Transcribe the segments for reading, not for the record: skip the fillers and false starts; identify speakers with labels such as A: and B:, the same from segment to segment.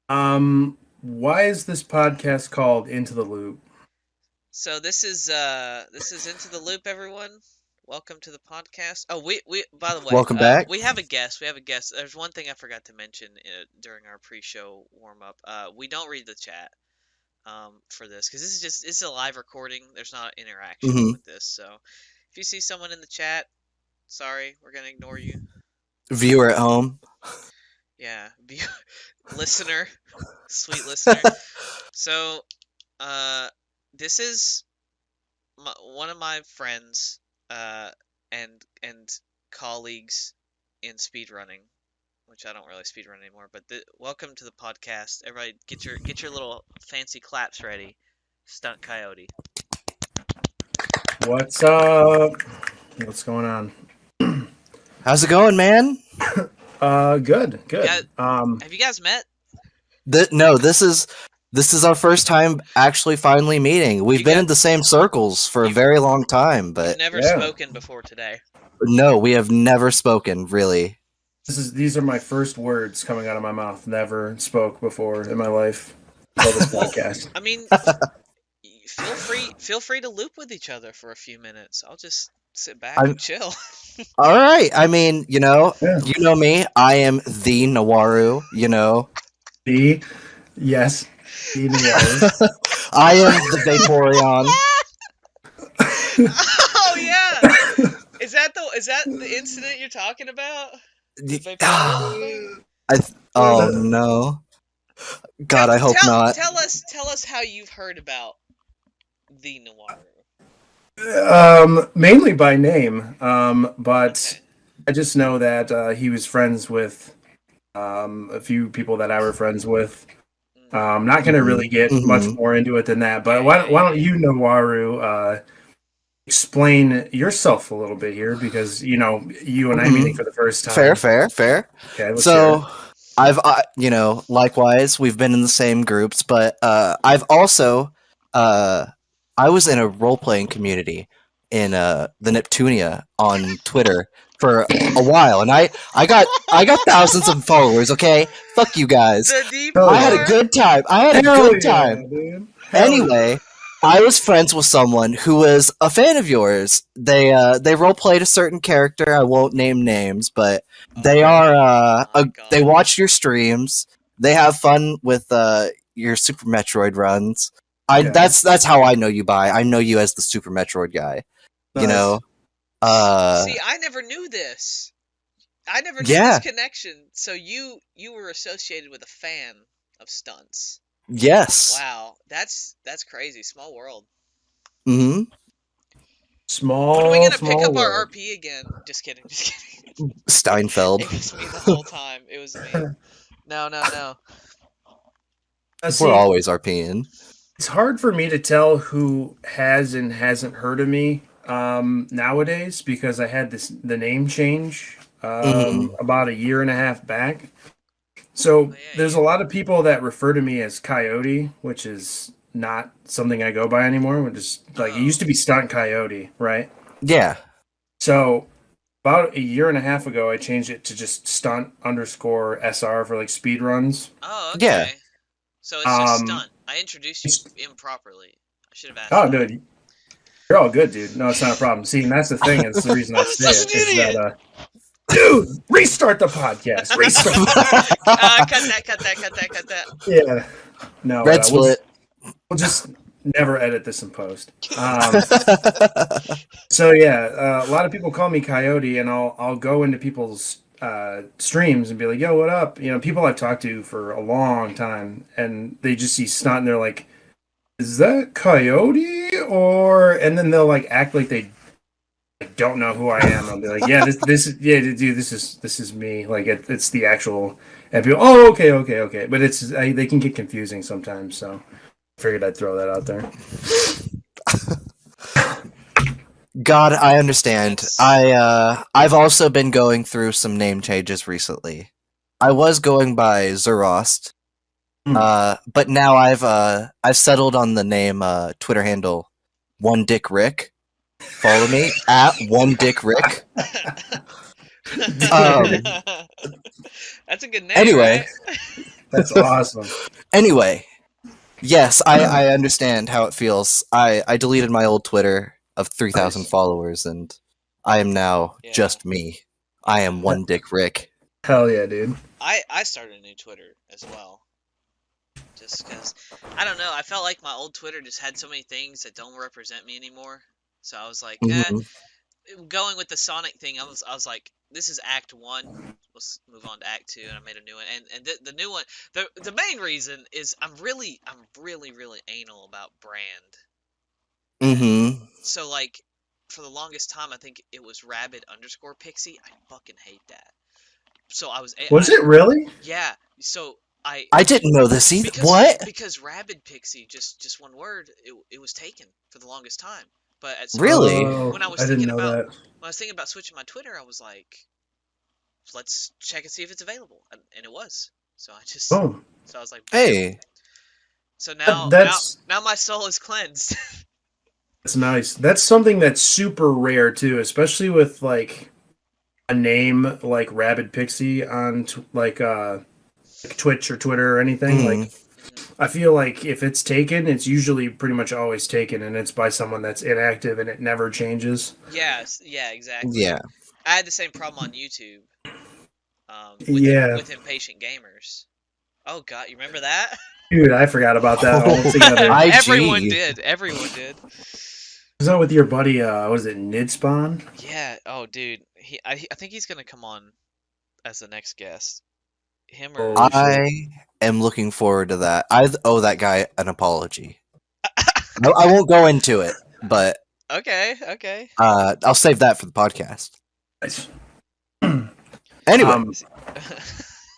A: Why is this podcast called Into the Loop?
B: So this is Into the Loop, everyone. Welcome to the podcast. Oh, we by the way,
C: Welcome back.
B: we have a guest. We have a guest. There's one thing I forgot to mention during our pre-show warm up. We don't read the chat for this because this is just it's a live recording. There's not interaction
C: hmm
B: with this. So if you see someone in the chat, sorry, we're gonna ignore you.
C: Viewer at home.
B: Yeah, be listener, sweet listener. So uh, this is one of my friends uh, and colleagues in speedrunning, which I don't really speedrun anymore. But welcome to the podcast. Everybody, get your little fancy claps ready. Stunt Coyote.
A: What's up? What's going on?
C: How's it going, man?
A: Good,
B: You
A: good.
B: guys, have you guys met?
C: No, this is our first time actually finally meeting. We've
B: You
C: been
B: got
C: in the same circles for a
B: you've
C: very long time,
B: you've
C: but
B: never
A: Yeah,
B: spoken before today.
C: no, we have never spoken, really.
A: these are my first words coming out of my mouth. Never spoke before in my life until this
B: Well,
A: podcast.
B: I mean, feel free to loop with each other for a few minutes. I'll just sit back
C: I'm
B: and chill.
C: all right. I mean,
A: Yeah.
C: you know me. I am the Nowaru.
A: The yes, the Nowaru.
C: I am the Vaporeon.
B: Oh yeah. Is that the incident you're talking about? The Vaporeon?
C: Oh no,
B: Tell
C: God, I hope
B: tell
C: not.
B: tell us how you've heard about the Nowaru.
A: Mainly by name. But
B: Okay.
A: I just know that he was friends with a few people that I were friends with.
B: Mm.
A: Not going to
C: hmm
A: really get much
C: hmm
A: more into it than that, but
B: Yeah,
A: why,
B: yeah,
A: why
B: yeah,
A: don't
B: yeah.
A: you, Nowaru, explain yourself a little bit here? Because, you and I
C: hmm
A: meeting for the first
C: Fair,
A: time.
C: fair, fair.
A: Okay, let's hear it.
C: So likewise, we've been in the same groups, but I've also, uh, I was in a role playing community in the Neptunia on Twitter for a while, and I got thousands of followers. Okay, fuck you guys.
B: The deep
A: Hell
C: I had a
A: yeah.
B: lore.
C: good time. I had a
A: Hell
C: good
A: yeah,
C: time.
A: dude. Hell yeah.
C: Anyway, I was friends with someone who was a fan of yours. They role played a certain character. I won't name names, but they
B: Oh
A: Okay.
C: are
B: my
C: they
B: god.
C: watch your streams. They have fun with your Super Metroid runs. I
A: Okay.
C: that's how I know you by. I know you as the Super Metroid guy. You
A: Nice.
C: know. Uh
B: See, I never knew this. I never knew this
C: yeah.
B: connection. So you were associated with a fan of stunts.
C: Yes.
B: Wow, that's crazy. Small world.
C: Mhm.
B: When are we
A: Small,
B: gonna pick
A: small
B: up our
A: world.
B: RP again? Just kidding, just kidding.
C: Steinfeld.
B: It was me the whole time. It was me. No, no, no.
C: We're
A: See,
C: always RPing.
A: it's hard for me to tell who has and hasn't heard of me nowadays because I had the name change
C: Mhm.
A: about a year and a half back. So
B: Oh yeah,
A: there's a lot of people that refer to me as Coyote, which is not something I go by anymore. Which is like it used
B: Oh.
A: to be Stunt Coyote, right?
C: Yeah.
A: So about a year and a half ago, I changed it to just Stunt underscore SR for like speed runs.
B: Oh,
C: Yeah.
B: okay. So it's just
A: Um,
B: stunt. I introduced you
A: it's,
B: improperly. I should have asked
A: oh,
B: that.
A: dude, you're all good, dude. No, it's not a problem. See, and that's the thing. It's the reason I
B: I'm
A: say
B: such
A: it
B: an
A: is that,
B: idiot.
A: dude, restart the podcast. Restart.
B: Cut that, cut that, cut that, cut that.
A: Yeah. No,
C: Red split.
A: we'll just never edit this in post. So yeah, a lot of people call me Coyote, and I'll go into people's streams and be like, "Yo, what up?" People I've talked to for a long time, and they just see Stunt, and they're like, "Is that Coyote?" Or and then they'll like act like they don't know who I am. I'll be like, "Yeah, this is yeah, dude, this is me." Like it's the actual. And people, oh, okay, okay, okay, but they can get confusing sometimes. So I figured I'd throw that out there.
C: God, I understand.
B: That's
C: I've also been going through some name changes recently. I was going by Zerost,
A: Hmm.
C: but now I've settled on the name Twitter handle One Dick Rick. Follow me at One Dick Rick. Um.
B: that's a good name,
C: Anyway,
B: right?
A: That's awesome.
C: Anyway, yes, I understand how it feels. I deleted my old Twitter of 3,000
A: Nice.
C: followers, and I am now
B: Yeah.
C: just me. I am one Dick Rick.
A: Hell yeah, dude.
B: I started a new Twitter as well. Just because, I don't know, I felt like my old Twitter just had so many things that don't represent me anymore. So I was like,
C: Mhm.
B: going with the Sonic thing, I was like, this is Act 1. Let's move on to Act 2, and I made a new one. And the new one, the main reason is I'm really anal about brand.
C: Mm-hmm.
B: So like, for the longest time, I think it was Rabid underscore Pixie. I fucking hate that. So
A: Was it really?
B: yeah. So
C: I didn't know this either. What?
B: because Rabid Pixie, just one word, it was taken for the longest time. But at some point,
C: Really?
B: when I was
A: I didn't
B: thinking
A: know
B: about
A: that.
B: when I was thinking about switching my Twitter, I was like, let's check and see if it's available, and it was. So
A: Boom.
B: I was like, bam.
C: Hey.
B: So
A: That's
B: now my soul is cleansed.
A: that's nice. That's something that's super rare too, especially with like a name like Rabid Pixie on like Twitch or Twitter or anything.
C: Mm.
A: Like I feel like if it's taken, it's usually pretty much always taken, and it's by someone that's inactive and it never changes.
B: Yes, yeah, exactly.
C: Yeah.
B: I had the same problem on YouTube,
A: Yeah,
B: with impatient gamers. Oh God, you remember that?
A: dude, I forgot about that
C: Oh,
A: altogether.
C: IG.
B: Everyone did. Everyone did.
A: Was that with your buddy? Was it Nidspawn?
B: Yeah. Oh, dude. I think he's gonna come on as the next guest. Him or
A: Holy shit!
C: I am looking forward to that. I owe that guy an apology. I won't go into it, but
B: okay, okay.
C: I'll save that for the podcast.
A: Nice.
C: Anyway,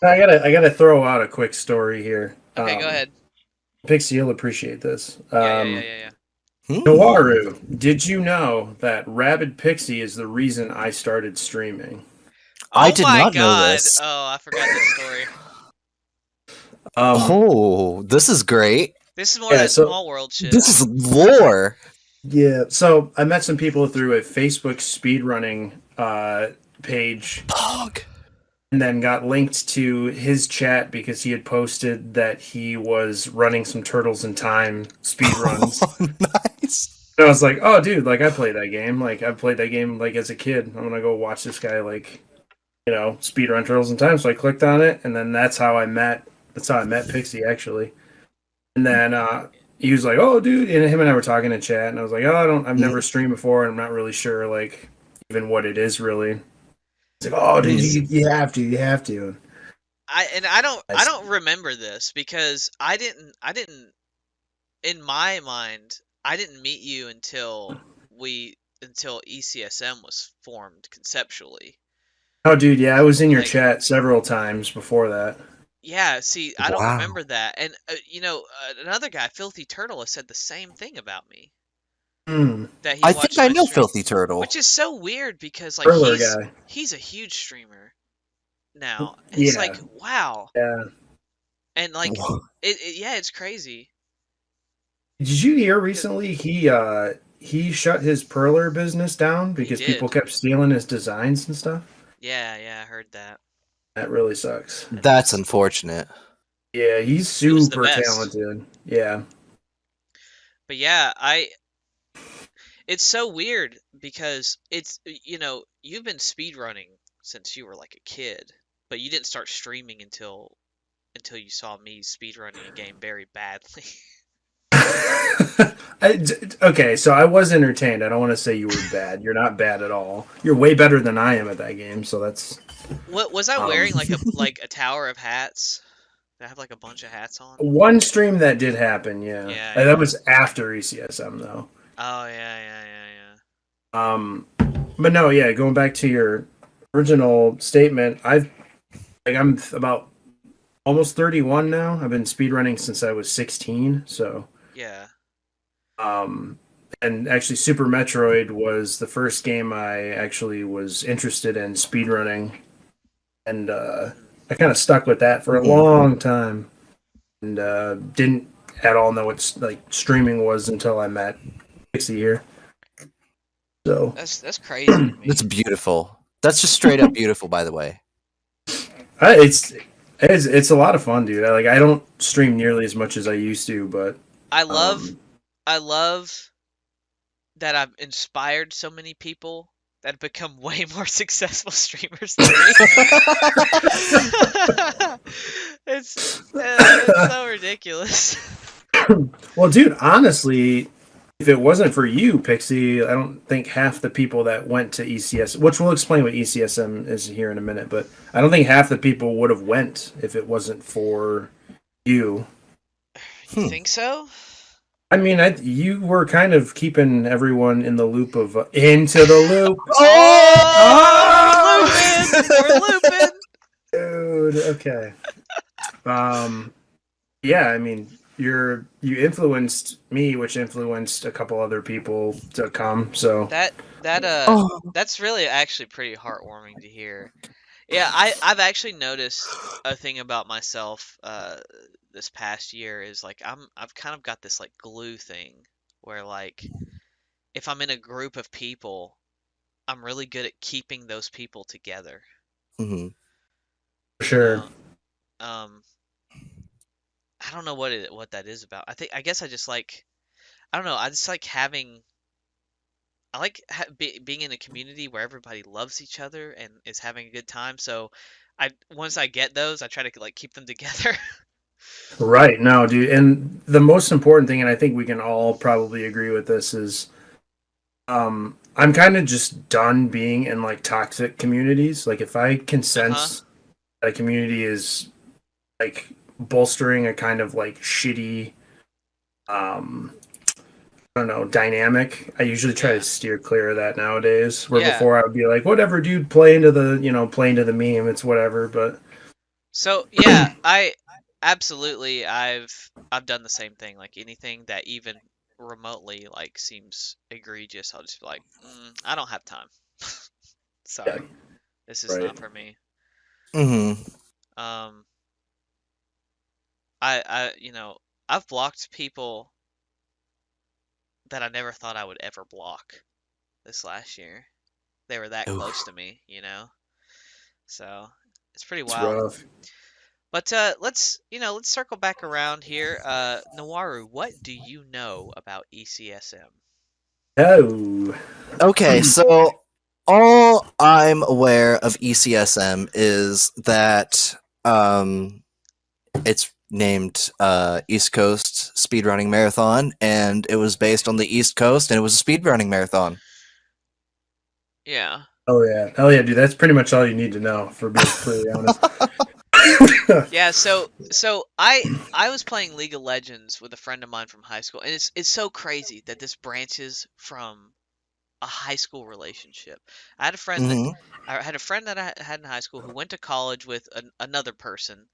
A: I gotta throw out a quick story here.
B: Okay, go ahead.
A: Pixie, you'll appreciate this.
B: Yeah.
A: Nowaru, did you know that Rabid Pixie is the reason I started streaming?
C: I
B: Oh
C: did
B: my
C: not know
B: God.
C: this.
B: Oh, I forgot this story.
C: Oh, this is great.
B: This is more
A: yeah,
B: that
A: so-
B: small world shit.
C: This is lore.
A: Yeah, so I met some people through a Facebook speedrunning page
C: Pog.
A: and then got linked to his chat because he had posted that he was running some Turtles in Time speedruns.
C: Oh, nice.
A: And I was like, oh, dude, like, I played that game. Like, I played that game, like, as a kid. I'm going to go watch this guy, like, you know, speedrun Turtles in Time. So I clicked on it, and then that's how I met Pixie, actually. And then he was like, oh, dude, and him and I were talking in chat, and I was like, oh, I've never streamed before, and I'm not really sure, like, even what it is, really. He's like, oh, dude, you have to.
B: I don't remember this because I didn't in my mind I didn't meet you until ECSM was formed conceptually.
A: Oh, dude, yeah, I was in your
B: Like,
A: chat several times before that.
B: yeah, see, I don't
C: Wow.
B: remember that. And another guy, Filthy Turtle, has said the same thing about me.
A: Hmm.
B: That he
C: I
B: watched
C: think I
B: my
C: know
B: stream,
C: Filthy Turtle.
B: which is so weird because like
A: Thriller guy.
B: he's a huge streamer now. And it's
A: Yeah.
B: like, wow.
A: Yeah.
B: And like
C: Whoa.
B: yeah, it's crazy.
A: Did you hear recently he shut his perler business down because
B: did.
A: people kept stealing his designs and stuff?
B: Yeah, I heard that.
A: That really sucks.
C: That's unfortunate.
A: Yeah, he's
B: He was the
A: super
B: best.
A: talented. Yeah.
B: But yeah, it's so weird because it's you've been speedrunning since you were like a kid, but you didn't start streaming until you saw me speedrunning a game very badly.
A: Okay, so I was entertained. I don't want to say you were bad. You're not bad at all. You're way better than I am at that game, so that's
B: What was I wearing like a tower of hats? Did I have like a bunch of hats on?
A: one stream that did happen, yeah.
B: Yeah,
A: And that was after ECSM though.
B: Oh yeah.
A: But no, yeah, going back to your original statement, I'm about almost 31 now. I've been speedrunning since I was 16, so
B: Yeah.
A: and actually Super Metroid was the first game I actually was interested in speedrunning, and I kind of stuck with that for a long time, and didn't at all know what like streaming was until I met Pixie here. So
B: That's crazy to me.
C: That's beautiful. That's just straight up beautiful, by the way.
A: it's It's a lot of fun, dude. I don't stream nearly as much as I used to, but
B: I love
A: um,
B: I love that I've inspired so many people that have become way more successful streamers than me. It's so ridiculous.
A: well, dude, honestly, if it wasn't for you, Pixie, I don't think half the people that went to ECS, which we'll explain what ECSM is here in a minute, but I don't think half the people would have went if it wasn't for you.
B: You
C: Hmm.
B: think so?
A: I mean, you were kind of keeping everyone in the loop of into the loop.
B: Oh, we're looping.
A: Dude. Okay. Um. Yeah. I mean, you influenced me, which influenced a couple other people to come. So
B: That
C: Oh.
B: that's really actually pretty heartwarming to hear. Yeah, I've actually noticed a thing about myself this past year is like I've kind of got this like glue thing where like if I'm in a group of people, I'm really good at keeping those people together,
C: Mhm.
A: for
B: you
A: sure.
B: know. Um I don't know what that is about. I guess I just like I don't know, I just like having I like being in a community where everybody loves each other and is having a good time. So I once I get those, I try to like keep them together.
A: Right. No, dude. And the most important thing, and I think we can all probably agree with this, is I'm kind of just done being in like toxic communities. Like if I can
B: Uh-huh.
A: sense that a community is like bolstering a kind of like shitty um I don't know, dynamic. I usually try to
B: Yeah.
A: steer clear of that nowadays. Where
B: Yeah.
A: before I would be like, whatever, dude, play into the meme, it's whatever. But
B: So yeah, I absolutely I've done the same thing. Like anything that even remotely like seems egregious, I'll just be like, I don't have time.
A: yeah,
B: Sorry, this is
A: right.
B: not for me.
C: Mhm.
B: Um, I I've blocked people that I never thought I would ever block this last year. They were that close
C: Oof.
B: to me, you know. So it's pretty
A: It's
B: wild.
A: rough.
B: But let's circle back around here. Nowaru, what do you know about ECSM?
A: Oh.
C: Okay, so all I'm aware of ECSM is that it's named East Coast Speedrunning Marathon, and it was based on the East Coast, and it was a speedrunning marathon.
B: Yeah.
A: Oh yeah. Hell yeah, dude. That's pretty much all you need to know, for being completely honest.
B: Yeah, so I was playing League of Legends with a friend of mine from high school, and it's so crazy that this branches from a high school relationship. I had a friend that
C: Hmm.
B: I had a friend that I had in high school who went to college with another person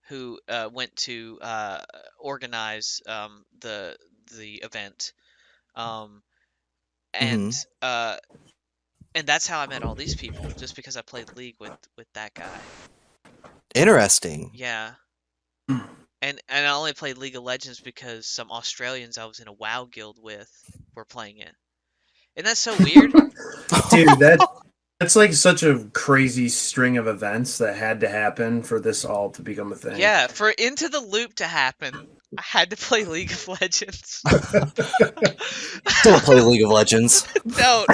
B: who went to organize the event, um,
C: Hmm.
B: and uh, and that's how I met all these people, just because I played League with that guy.
C: Interesting.
B: Yeah, and I only played League of Legends because some Australians I was in a WoW guild with were playing it. Isn't that so weird?
A: Dude, that's like such a crazy string of events that had to happen for this all to become a thing.
B: Yeah, for Into the Loop to happen, I had to play League of Legends.
C: Don't play League of Legends.
B: Don't.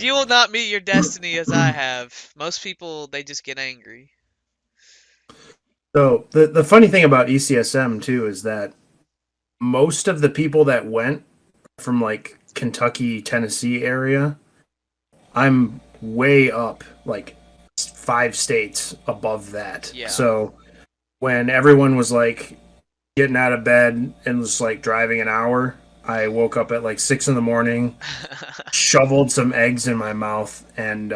B: You will not meet your destiny as I have. Most people, they just get angry.
A: So the funny thing about ECSM too is that most of the people that went from like Kentucky, Tennessee area, I'm way up like 5 states above that.
B: Yeah.
A: So when everyone was like getting out of bed and just like driving an hour, I woke up at like 6 in the morning, shoveled some eggs in my mouth, and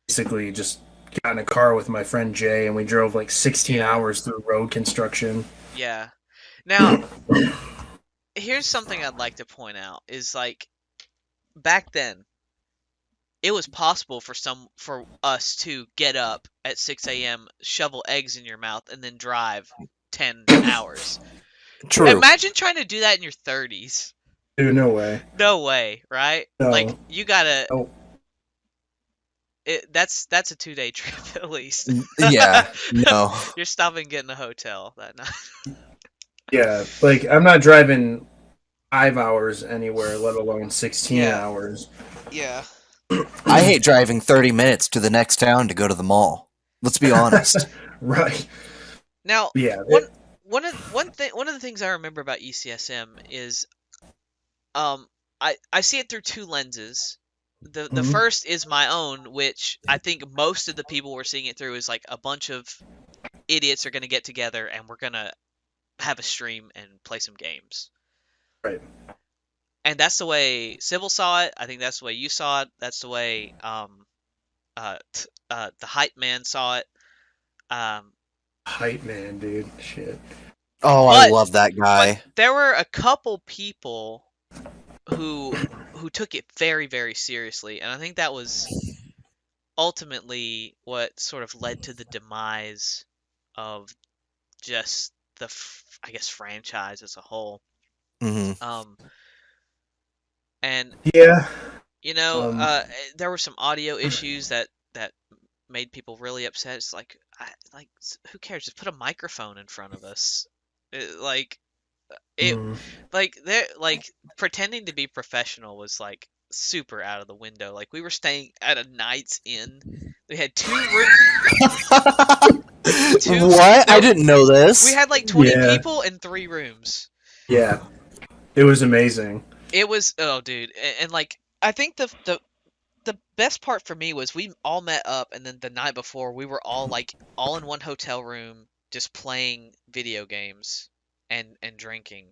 A: basically just got in a car with my friend Jay, and we drove like 16
B: Yeah.
A: hours through road construction.
B: Yeah. Now, here's something I'd like to point out is like back then, it was possible for us to get up at 6 a.m., shovel eggs in your mouth, and then drive 10 hours.
C: True.
B: Imagine trying to do that in your 30s.
A: Dude, no way.
B: No way, right? Like
A: No.
B: you gotta
A: No.
B: that's a 2-day trip at least.
C: Yeah, no.
B: You're stopping getting a hotel that night.
A: Yeah, like I'm not driving 5 hours anywhere, let alone 16
B: Yeah.
A: hours.
B: Yeah.
C: I hate driving 30 minutes to the next town to go to the mall. Let's be honest.
A: Right.
B: Now,
A: Yeah.
B: one of the things I remember about ECSM is I see it through two lenses. The
A: Mhm.
B: first is my own, which I think most of the people we're seeing it through is like a bunch of idiots are going to get together and we're going to have a stream and play some games.
A: Right.
B: And that's the way Sybil saw it. I think that's the way you saw it. That's the way the hype man saw it.
A: Hype man, dude. Shit.
C: Oh, I love that guy.
B: But there were a couple people who took it very, very seriously, and I think that was ultimately what sort of led to the demise of just the I guess franchise as a whole.
C: Hmm.
B: And
A: Yeah.
B: there were some audio issues that made people really upset. It's like who cares? Just put a microphone in front of us. Like it
A: Mhm.
B: like pretending to be professional was like super out of the window. Like we were staying at a Night's Inn. We had two
C: What? I didn't know this.
B: we had like 20
A: Yeah.
B: people in 3 rooms.
A: Yeah. It was amazing.
B: It was dude, and like I think the best part for me was we all met up, and then the night before we were all in one hotel room just playing video games and drinking.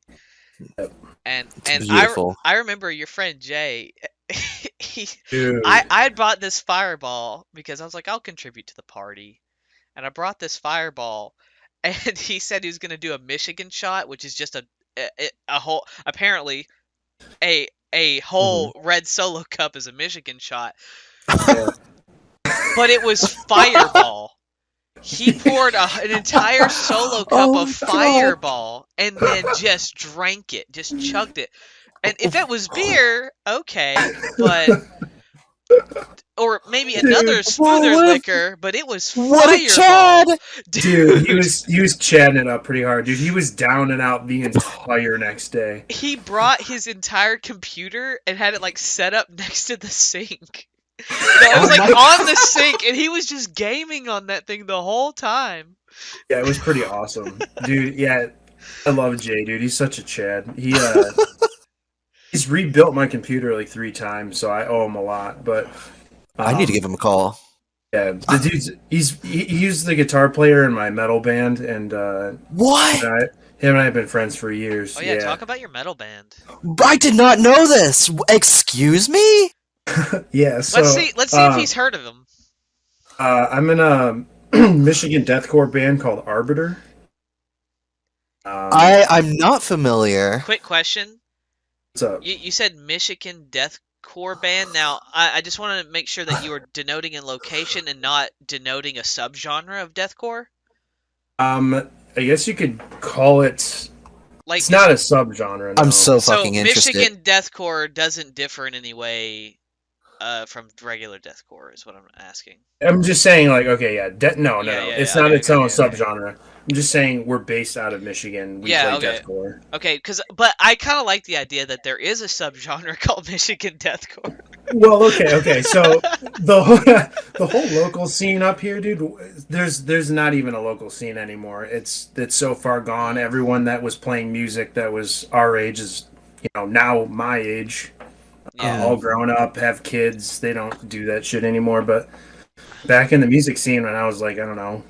A: Yep.
B: And
C: beautiful.
B: I remember your friend Jay.
A: Dude.
B: I had bought this fireball because I was like, I'll contribute to the party, and I brought this fireball, and he said he was gonna do a Michigan shot, which is just a whole apparently a whole red Solo cup is a Michigan shot,
A: Yeah.
B: but it was Fireball. He poured an entire Solo cup
C: Oh
B: of
C: my God.
B: Fireball and then just drank it, just chugged it. And if it was beer, okay, but or maybe another smoother
C: what a-
B: liquor, but it was
C: What a
B: Fireball.
C: Chad!
A: Dude, he was chatting it up pretty hard, dude. He was down and out the entire next day.
B: He brought his entire computer and had it like set up next to the sink. It was
C: Oh
B: like
C: my
B: on the sink, and he was just gaming on that thing the whole time.
A: Yeah, it was pretty awesome, dude. Yeah, I love Jay, dude. He's such a Chad. He's rebuilt my computer like 3 times, so I owe him a lot. But
C: I need to give him a call.
A: Yeah, the dude's he's the guitar player in my metal band, and
C: What?
A: him and I have been friends for years.
B: Oh yeah, talk about your metal band.
C: I did not know this. Excuse me?
A: Yeah. So
B: Let's see if he's heard of him.
A: I'm in a Michigan deathcore band called Arbiter.
C: I'm not familiar.
B: Quick question.
A: What's up?
B: You said Michigan deathcore band. Now, I just want to make sure that you are denoting a location and not denoting a subgenre of deathcore.
A: I guess you could call it.
B: Like
A: It's not a subgenre. No.
C: I'm so fucking interested.
B: Michigan deathcore doesn't differ in any way from regular deathcore, is what I'm asking.
A: I'm just saying, like, okay, yeah, no,
B: Yeah,
A: it's
B: yeah,
A: not
B: okay,
A: its own
B: okay.
A: subgenre. I'm just saying we're based out of Michigan. We
B: Yeah,
A: play
B: okay.
A: deathcore.
B: Okay, but I kind of like the idea that there is a subgenre called Michigan deathcore.
A: Well, okay. So the whole local scene up here, dude. There's not even a local scene anymore. It's so far gone. Everyone that was playing music that was our age is, now my age.
B: Yeah.
A: All grown up, have kids. They don't do that shit anymore. But back in the music scene when I was like, I don't know,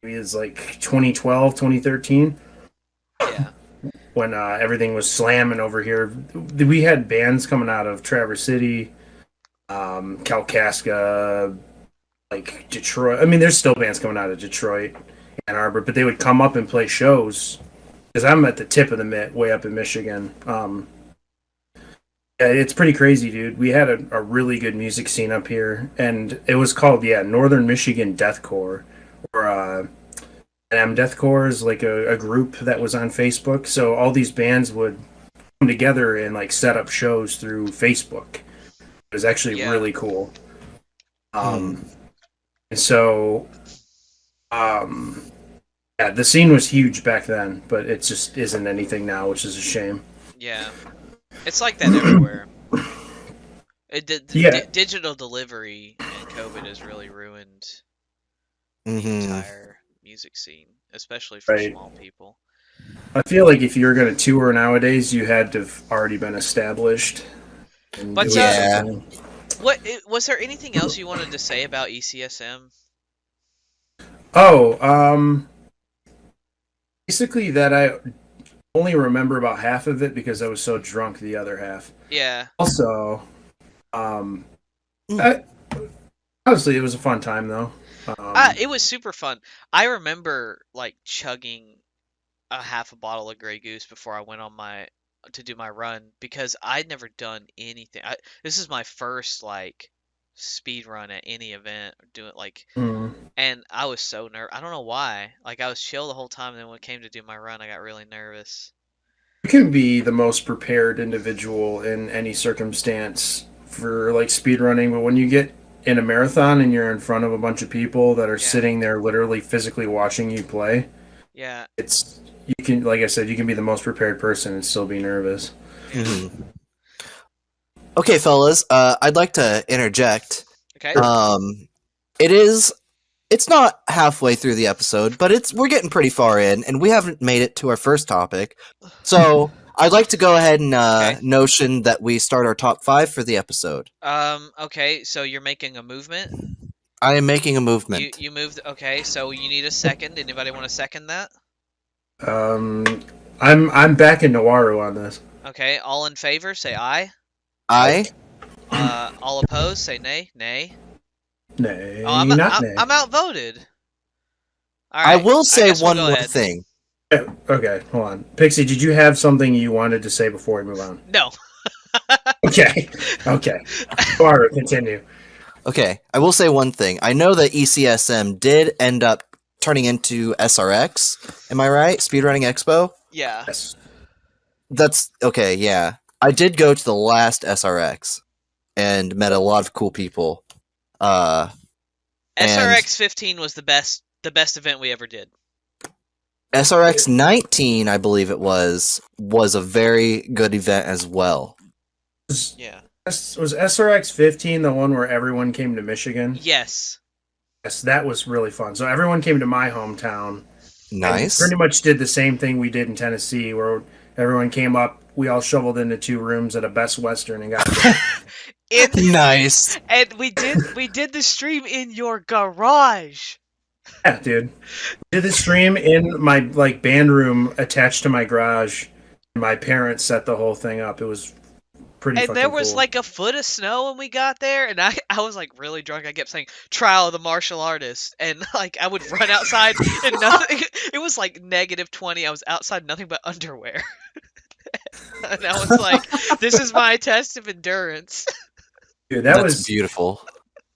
A: maybe it's like 2012, 2013.
B: Yeah.
A: When everything was slamming over here, we had bands coming out of Traverse City, Kalkaska, like Detroit. I mean, there's still bands coming out of Detroit, Ann Arbor, but they would come up and play shows because I'm at the tip of the mitt, way up in Michigan. It's pretty crazy, dude. We had a really good music scene up here, and it was called Northern Michigan Deathcore, or Deathcore is like a group that was on Facebook. So all these bands would come together and like set up shows through Facebook. It was actually really cool. And so, um, yeah, the scene was huge back then, but it just isn't anything now, which is a shame.
B: Yeah, it's like that everywhere.
A: Yeah.
B: Digital delivery and COVID has really ruined the
C: Mhm.
B: entire music scene, especially for
A: Right.
B: small people.
A: I feel like if you were going to tour nowadays, you had to have already been established. And
B: But,
A: it was
C: Yeah.
A: something.
B: Was there anything else you wanted to say about ECSM?
A: Oh, basically that I only remember about half of it because I was so drunk the other half.
B: Yeah.
A: Also, I, honestly, it was a fun time though.
B: It was super fun. I remember like chugging a half a bottle of Grey Goose before I went on to do my run because I'd never done anything. This is my first like speed run at any event or doing like,
A: mm,
B: and I was so nervous. I don't know why. Like I was chill the whole time, and then when it came to do my run, I got really nervous.
A: you can be the most prepared individual in any circumstance for like speed running, but when you get in a marathon and you're in front of a bunch of people that are
B: Yeah.
A: sitting there literally physically watching you play,
B: Yeah.
A: it's you can, like I said, you can be the most prepared person and still be nervous.
C: Mhm. Okay, fellas, I'd like to interject.
B: Okay.
C: It's not halfway through the episode, but we're getting pretty far in, and we haven't made it to our first topic. So I'd like to go ahead and
B: Okay.
C: notion that we start our top 5 for the episode.
B: Okay. So you're making a movement.
C: I am making a movement.
B: You moved. Okay. So you need a second. Anybody want to second that?
A: I'm back in Nowaru on this.
B: Okay. All in favor, say aye.
C: I
B: All opposed, say nay. Nay.
A: Nay,
B: Oh,
A: not nay.
B: I'm outvoted. All
C: I
B: right.
C: will say
B: guess we'll
C: one
B: go
C: more
B: ahead.
C: thing.
A: Okay, hold on. Pixie, did you have something you wanted to say before we move on?
B: No.
A: Okay. Nowaru, continue.
C: Okay, I will say one thing. I know that ECSM did end up turning into SRX. Am I right? Speedrunning Expo?
B: Yeah.
A: Yes.
C: That's okay, yeah. I did go to the last SRX and met a lot of cool people.
B: SRX 15 was the best event we ever did.
C: SRX 19, I believe it was a very good event as well.
B: Yeah.
A: Was SRX 15 the one where everyone came to Michigan?
B: Yes.
A: Yes, that was really fun. So everyone came to my hometown.
C: Nice.
A: Pretty much did the same thing we did in Tennessee, where everyone came up. We all shoveled into 2 rooms at a Best Western and got.
C: Nice.
B: And we did the stream in your garage.
A: Yeah, dude. We did the stream in my band room attached to my garage. And my parents set the whole thing up. It was pretty.
B: And
A: fucking
B: there was
A: cool.
B: like a foot of snow when we got there, and I was like really drunk. I kept saying "Trial of the Martial Artist," and like I would run outside and nothing. It was like -20. I was outside, nothing but underwear, and I was like, "This is my test of endurance."
A: Dude,
C: That's beautiful.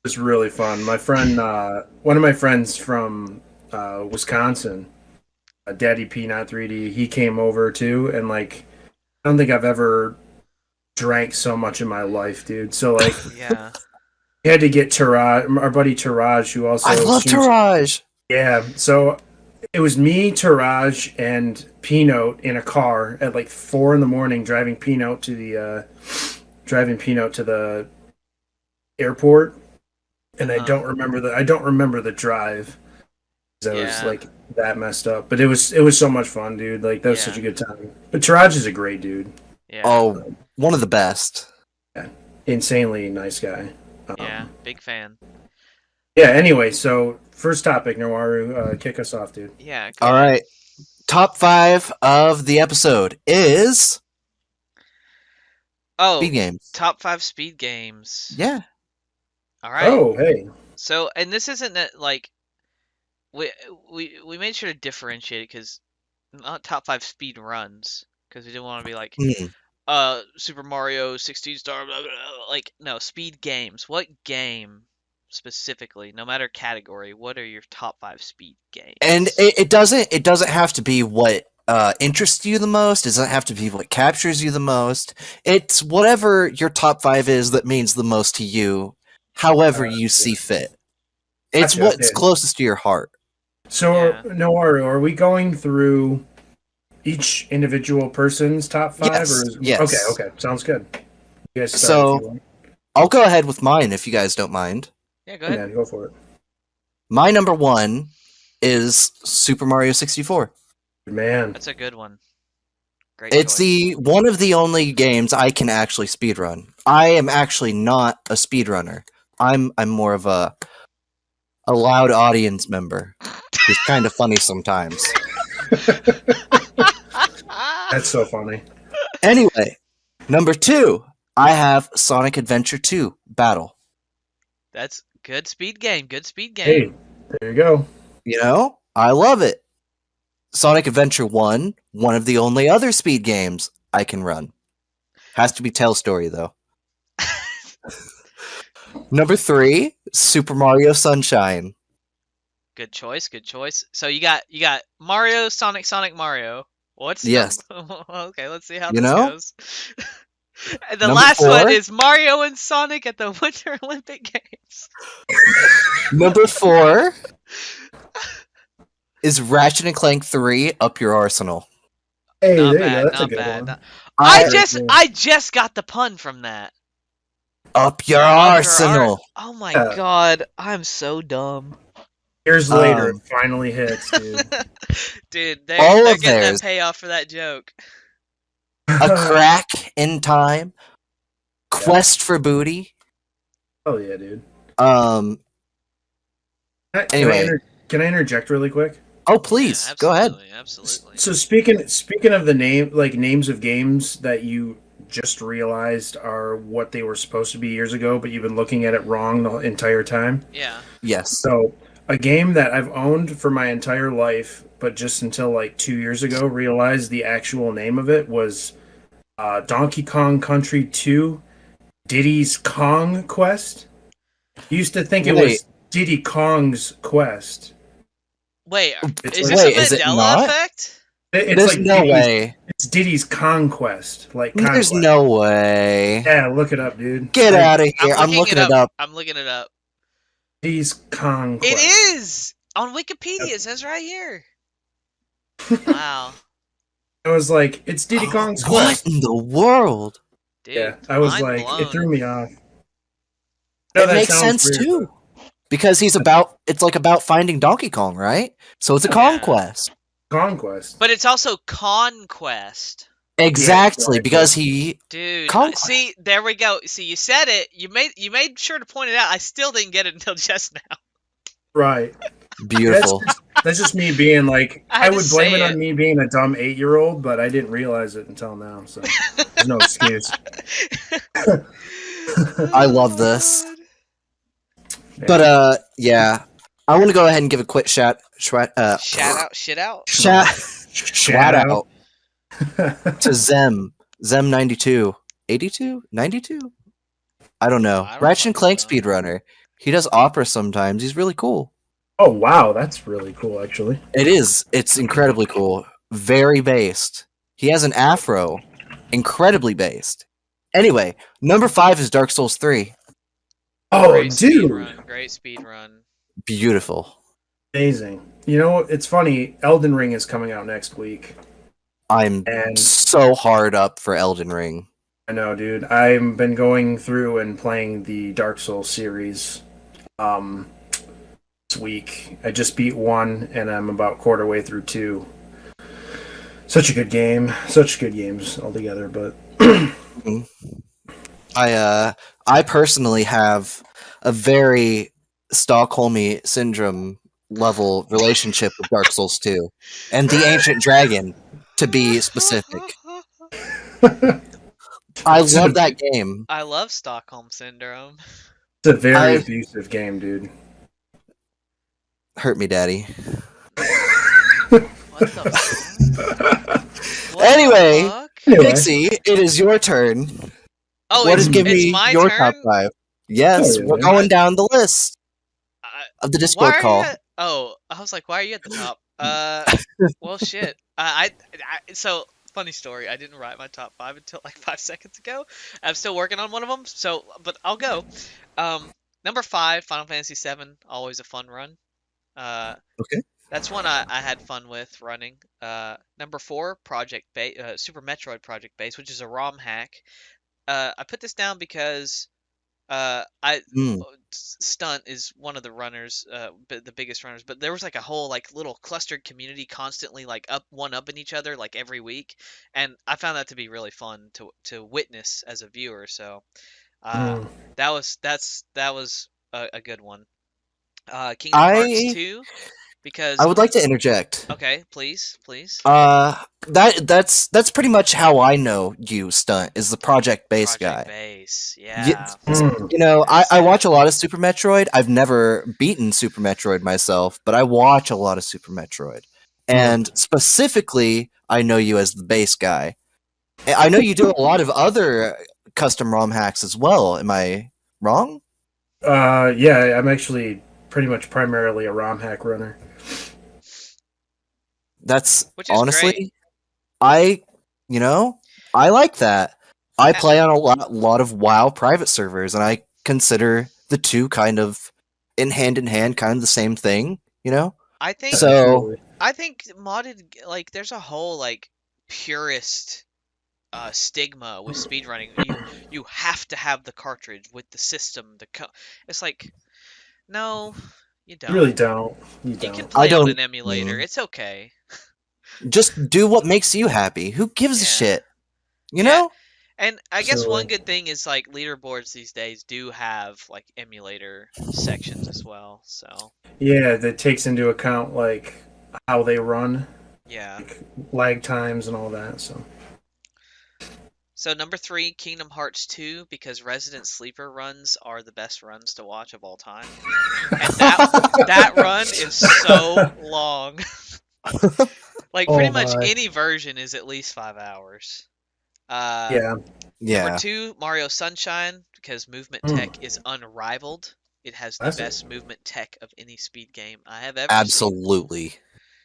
A: was really fun. My friend, one of my friends from Wisconsin, Daddy P Not 3D, he came over too, and like I don't think I've ever drank so much in my life, dude. So like,
B: Yeah.
A: we had to get Taraj, our buddy Taraj, who also
C: I love Taraj.
A: Yeah, so it was me, Taraj, and Peanut in a car at like 4 a.m. driving Peanut to the airport, and I don't remember the drive. I was like that messed up, but it was so much fun, dude. Like that was such a good time. But Taraj is a great dude.
B: Yeah.
C: Oh, one of the best.
A: Yeah, insanely nice guy.
B: Yeah, big fan.
A: Yeah. Anyway, so first topic, Nowaru, kick us off, dude.
B: Yeah.
C: All right. Top 5 of the episode is speed games.
B: Top 5 speed games.
C: Yeah.
B: All right.
A: Oh, hey.
B: So, and this isn't like we made sure to differentiate it because not top 5 speed runs because we didn't want to be like Super Mario 16 star blah, blah, blah. Like no speed games. What game specifically, no matter category, what are your top 5 speed games?
C: And it doesn't have to be what interests you the most. It doesn't have to be what captures you the most. It's whatever your top 5 is that means the most to you. however you see fit. It's
A: Gotcha,
C: what's
A: okay.
C: closest to your heart.
A: So,
B: Yeah.
A: Nowaru, are we going through each individual person's top 5?
C: Yes,
A: Or is...
C: yes.
A: Okay, sounds good. You guys start
C: So-
A: if you want.
C: I'll go ahead with mine if you guys don't mind.
B: Yeah, go
A: Hey,
B: ahead.
A: man, go for it.
C: My number 1 is Super Mario 64.
A: Man.
B: That's a good one. Great
C: It's
B: choice.
C: one of the only games I can actually speedrun. I am actually not a speedrunner. I'm more of a loud audience member. It's kind of funny sometimes.
A: That's so funny.
C: Anyway, number 2, I have Sonic Adventure 2 Battle.
B: That's good speed game. Good speed game.
A: Hey, there you go.
C: You know, I love it. Sonic Adventure 1, one of the only other speed games I can run. Has to be Tell Story, though. Number 3, Super Mario Sunshine.
B: Good choice. Good choice. So you got Mario, Sonic, Mario. What's
C: Yes.
B: Okay, let's see how
C: You
B: this
C: know?
B: goes. And the
C: Number
B: last one
C: 4?
B: is Mario and Sonic at the Winter Olympic Games.
C: Number 4 is Ratchet and Clank 3 Up Your Arsenal.
A: Hey,
B: Not
A: there you
B: bad.
A: go. That's a
B: Not
A: good
B: bad.
A: one.
B: I just got the pun from that.
C: Up Your
B: Up your
C: Arsenal.
B: Oh my
A: Yeah.
B: god, I'm so dumb.
A: Years later,
C: Um,
A: it finally hits, dude.
B: Dude,
C: All
B: they're
C: of
B: getting
C: theirs.
B: that payoff for that joke.
C: A Crack in Time. Quest for Booty.
A: Oh yeah, dude.
C: Anyway.
A: Can I interject really quick?
C: Oh, please,
B: Yeah,
C: go ahead.
B: Absolutely.
A: So speaking of the names of games that you just realized are what they were supposed to be years ago, but you've been looking at it wrong the entire time.
B: Yeah.
C: Yes.
A: So a game that I've owned for my entire life, but just until like 2 years ago, realized the actual name of it was Donkey Kong Country 2 Diddy's Kong Quest. Used to think it
C: Wait.
A: was Diddy Kong's Quest.
B: Wait,
A: It's
B: is
A: like-
B: this a
C: Wait, is it
B: Mandela
C: not?
B: effect?
A: It's
C: There's
A: like
C: no
A: Diddy's,
C: way.
A: It's Diddy's Conquest. Like
C: There's
A: Conquest.
C: no way.
A: Yeah, look it up, dude.
C: Get
A: Like,
C: out of here. I'm looking it up.
B: I'm looking it up.
A: Diddy's Conquest.
B: It is on Wikipedia. It says right here. Wow,
A: I was like, it's Diddy Kong's
C: What
A: Quest.
C: in the world?
B: dude.
A: Yeah, I was
B: mind
A: like,
B: blown.
A: it threw me off. No,
C: It
A: that
C: makes
A: sounds
C: sense
A: weird,
C: too. Because it's like about finding Donkey Kong, right? So it's a
B: Yeah.
C: conquest.
A: but Conquest.
B: But it's also Conquest,
C: Exactly,
A: exactly.
C: because he
B: dude.
C: Conquest.
B: See, there we go. See, you said it. You made sure to point it out. I still didn't get it until just now.
A: Right.
C: beautiful.
A: That's just me being like,
B: I had
A: I
B: to
A: would blame
B: say
A: it on
B: it.
A: me being a dumb 8-year-old, but I didn't realize it until now. So there's no excuse.
C: I love
B: Oh,
C: this.
B: God.
C: But yeah. I want to go ahead and give a quick shout
B: Shout out, shit out.
C: shout out to Zem 92. 82? 92? I don't know.
B: I don't
C: Ratchet and Clank
B: fucking know.
C: speedrunner. He does opera sometimes. He's really cool.
A: Oh wow, that's really cool, actually.
C: It is. It's incredibly cool. Very based. He has an afro. Incredibly based. Anyway, number 5 is Dark Souls 3.
A: Oh,
B: Great speed
A: dude,
B: run. Great speed run.
C: Beautiful.
A: amazing. You know, it's funny. Elden Ring is coming out next week.
C: I'm
A: And-
C: so hard up for Elden Ring.
A: I know, dude. I've been going through and playing the Dark Souls series this week. I just beat 1, and I'm about quarter way through 2. Such a good game. Such good games altogether, but
C: I personally have a very Stockholmy syndrome level relationship with Dark Souls 2 and the Ancient Dragon, to be specific. I love that game.
B: I love Stockholm Syndrome.
A: it's a very
C: I-
A: abusive game, dude.
C: Hurt me, daddy.
B: What the fuck? What
C: Anyway.
B: the fuck?
A: Anyway,
C: Pixie, it is your turn.
B: Oh,
C: What
B: it's,
C: is give
B: it's
C: me
B: my
C: your
B: turn.
C: top 5? Yes,
A: Oh,
C: we're
A: yeah.
C: going down the list
B: I-
C: of the
B: Why
C: Discord
B: are
C: call.
B: you at, oh, I was like, why are you at the top? Well, shit. So funny story. I didn't write my top 5 until like 5 seconds ago. I'm still working on one of them. So, but I'll go. Number 5, Final Fantasy VII, always a fun run.
C: Okay.
B: That's one I had fun with running. Number 4, Super Metroid Project Base, which is a ROM hack. I put this down because I
C: Mm.
B: Stunt is one of the runners, the biggest runners. But there was like a whole like little clustered community constantly like one upping each other like every week, and I found that to be really fun to witness as a viewer. So uh,
A: Mm.
B: that was a good one. Kingdom Hearts
C: I
B: 2 because
C: I would like to interject.
B: okay, please.
C: That's pretty much how I know you, Stunt, is the project based
B: Project
C: guy.
B: Base,
C: You,
B: yeah.
A: Mm.
C: you know,
B: Yes.
C: I watch a lot of Super Metroid. I've never beaten Super Metroid myself, but I watch a lot of Super Metroid.
A: Mm.
C: And specifically, I know you as the base guy. And I know you do a lot of other custom ROM hacks as well. Am I wrong?
A: Yeah, I'm actually pretty much primarily a ROM hack runner.
C: That's
B: Which is great.
C: honestly, I, you know, I like that. I
B: Ha-
C: play on a lot of WoW private servers, and I consider the two kind of in hand, kind of the same thing. You know,
B: I think
C: so
A: Absolutely.
B: I think modded like there's a whole like purist stigma with speedrunning. You have to have the cartridge with the system. It's like no, you
A: You really
B: don't.
A: don't. You
B: You can
A: don't.
C: I
B: play on
C: don't.
B: an emulator.
C: mm,
B: It's okay.
C: just do what makes you happy. Who gives a
B: Yeah.
C: shit? You
B: Yeah.
C: know?
B: And I guess one
A: Absolutely.
B: good thing is like leaderboards these days do have like emulator sections as well. So,
A: Yeah, that takes into account like how they run,
B: yeah.
A: like lag times and all that. So
B: So number 3, Kingdom Hearts 2, because Resident Sleeper runs are the best runs to watch of all time. And that run is so long. Like pretty
A: oh
B: much
A: my.
B: any version is at least 5 hours. Uh
A: Yeah.
B: Number
C: Yeah.
B: 2, Mario Sunshine, because movement
A: Mm.
B: tech is unrivaled. It has the
A: Classic.
B: best movement tech of any speed game I have ever seen.
C: Absolutely.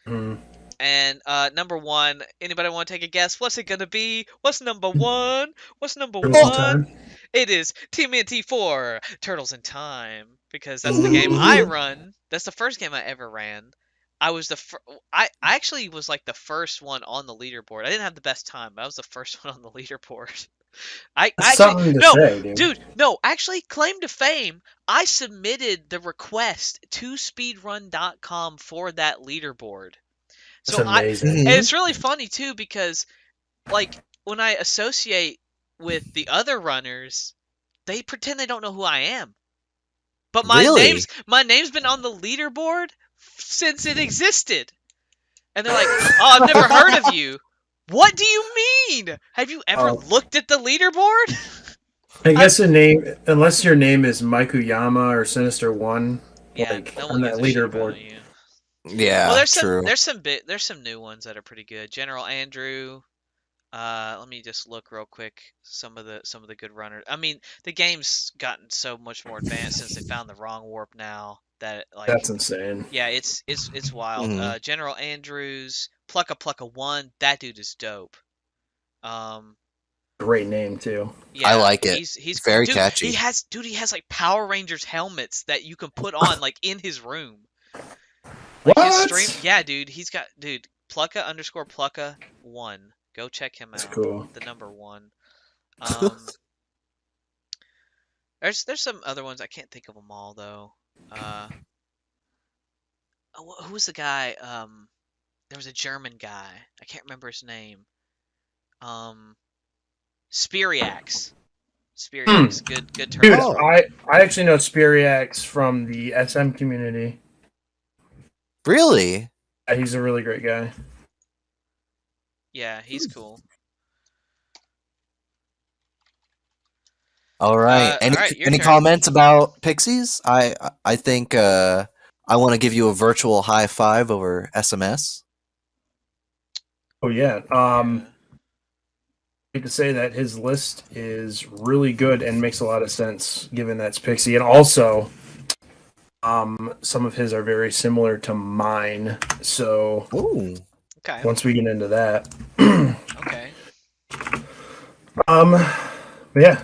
A: Mm.
B: And number 1, anybody want to take a guess? What's it gonna be? What's number 1? What's number
A: Turtles in
B: 1?
A: time.
B: It is TMNT 4, Turtles in Time, because that's the game I
C: Mhm.
B: run. That's the first game I ever ran. I was I actually was like the first one on the leaderboard. I didn't have the best time, but I was the first one on the leaderboard. I
A: That's
B: actually
A: something to
B: no,
A: say, dude.
B: dude, no, actually claim to fame. I submitted the request to speedrun.com for that leaderboard.
A: That's
B: So
A: amazing.
B: and
C: Mhm.
B: it's really funny too because like when I associate with the other runners, they pretend they don't know who I am. But
C: Really?
B: my name's been on the leaderboard since it existed. And they're like, "Oh, I've never heard of you." What do you mean? Have you ever
A: Oh,
B: looked at the leaderboard?
A: I
B: I
A: guess a name, unless your name is Maikuyama or Sinister One,
B: Yeah,
A: like
B: no one
A: on that
B: gives a shit
A: leaderboard.
B: about you. Well,
C: Yeah, true.
B: there's some new ones that are pretty good. General Andrew. Let me just look real quick. Some of the good runners. I mean, the game's gotten so much more advanced since they found the wrong warp now that like
A: That's insane.
B: yeah, it's wild.
C: Mhm.
B: General Andrews, Plucka Plucka One. That dude is dope. Um,
A: Great name too.
C: I
B: yeah,
C: like it.
B: he's cool,
C: Very
B: dude.
C: catchy.
B: He has like Power Rangers helmets that you can put on like in his room. Like his stream,
A: What?
B: yeah, dude. He's got dude Plucka underscore Plucka one. Go check him
A: That's
B: out.
A: cool.
B: The number 1. Um, there's some other ones I can't think of them all though. Uh, who was the guy? There was a German guy. I can't remember his name. Um, Spiriax.
A: Hmm.
B: Spiriax. Good
A: Dude,
B: turtles
C: Oh,
B: runner.
A: I actually know Spiriax from the SM community.
C: really?
A: He's a really great guy.
B: Yeah, he's cool.
C: All right.
B: All right, your
C: Any
B: turn.
C: comments about Pixies? I think I want to give you a virtual high five over SMS.
A: Oh yeah.
B: Yeah.
A: I like to say that his list is really good and makes a lot of sense given that's Pixie, and also some of his are very similar to mine. So
C: Ooh.
B: Okay.
A: once we get into that,
B: Okay.
A: but yeah,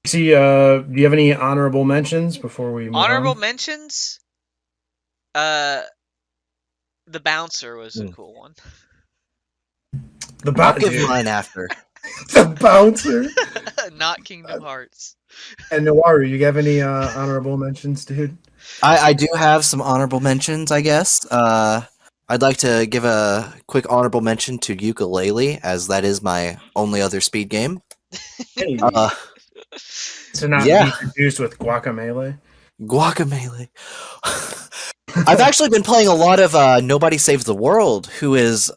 A: See, do you have any honorable mentions before we move
B: Honorable
A: on?
B: mentions. The bouncer was a cool one.
C: I'll give
A: Dude,
C: mine after.
A: the bouncer.
B: Not Kingdom Hearts.
A: And Nowaru, you have any honorable mentions, dude?
C: I do have some honorable mentions, I guess. I'd like to give a quick honorable mention to Ukulele, as that is my only other speed game.
A: Hey,
C: Uh,
A: to not
C: yeah,
A: be confused with Guacamelee.
C: Guacamole. I've actually been playing a lot of Nobody Saves the World, who is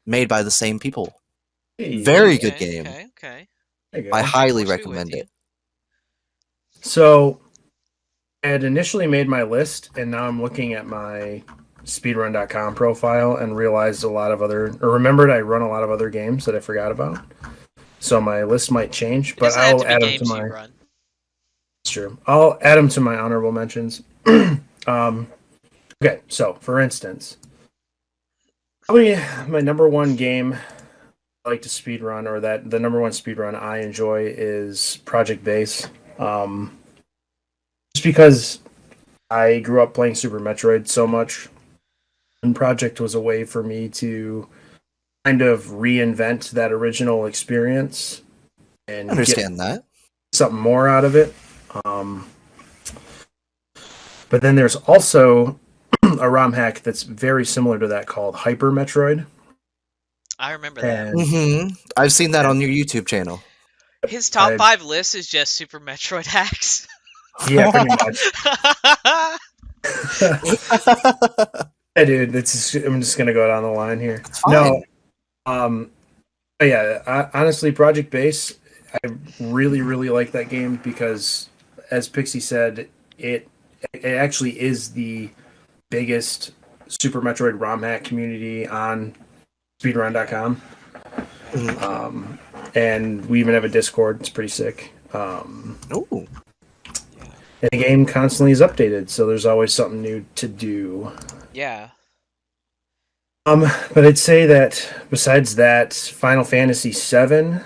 C: made by the same people.
A: Hey,
C: Very
B: Okay,
C: good game.
B: okay.
A: there you
C: I
A: go.
C: highly
B: Force me with
C: recommend
B: you.
C: it.
A: So I had initially made my list, and now I'm looking at my speedrun.com profile and realized remembered I run a lot of other games that I forgot about. So my list might change,
B: It
A: but
B: doesn't have
A: I'll
B: to be
A: add them to
B: games you
A: my.
B: run.
A: It's true. I'll add them to my honorable mentions. um, okay, so for instance, probably my number one game I like to speedrun, or that the number one speedrun I enjoy is Project Base. Just because I grew up playing Super Metroid so much, and Project was a way for me to kind of reinvent that original experience and get
C: Understand that.
A: something more out of it. Um, but then there's also a ROM hack that's very similar to that called Hyper Metroid.
B: I remember that.
A: And
C: I've seen that on your YouTube channel.
B: His top
A: I,
B: 5 list is just Super Metroid hacks.
A: yeah, pretty much. Hey, dude, I'm just gonna go down the line here.
C: Fine.
A: But yeah, honestly, Project Base, I really, really like that game because, as Pixie said, it actually is the biggest Super Metroid ROM hack community on speedrun.com. And we even have a Discord. It's pretty sick.
C: Ooh.
A: And the game constantly is updated, so there's always something new to do.
B: Yeah.
A: But I'd say that besides that, Final Fantasy VII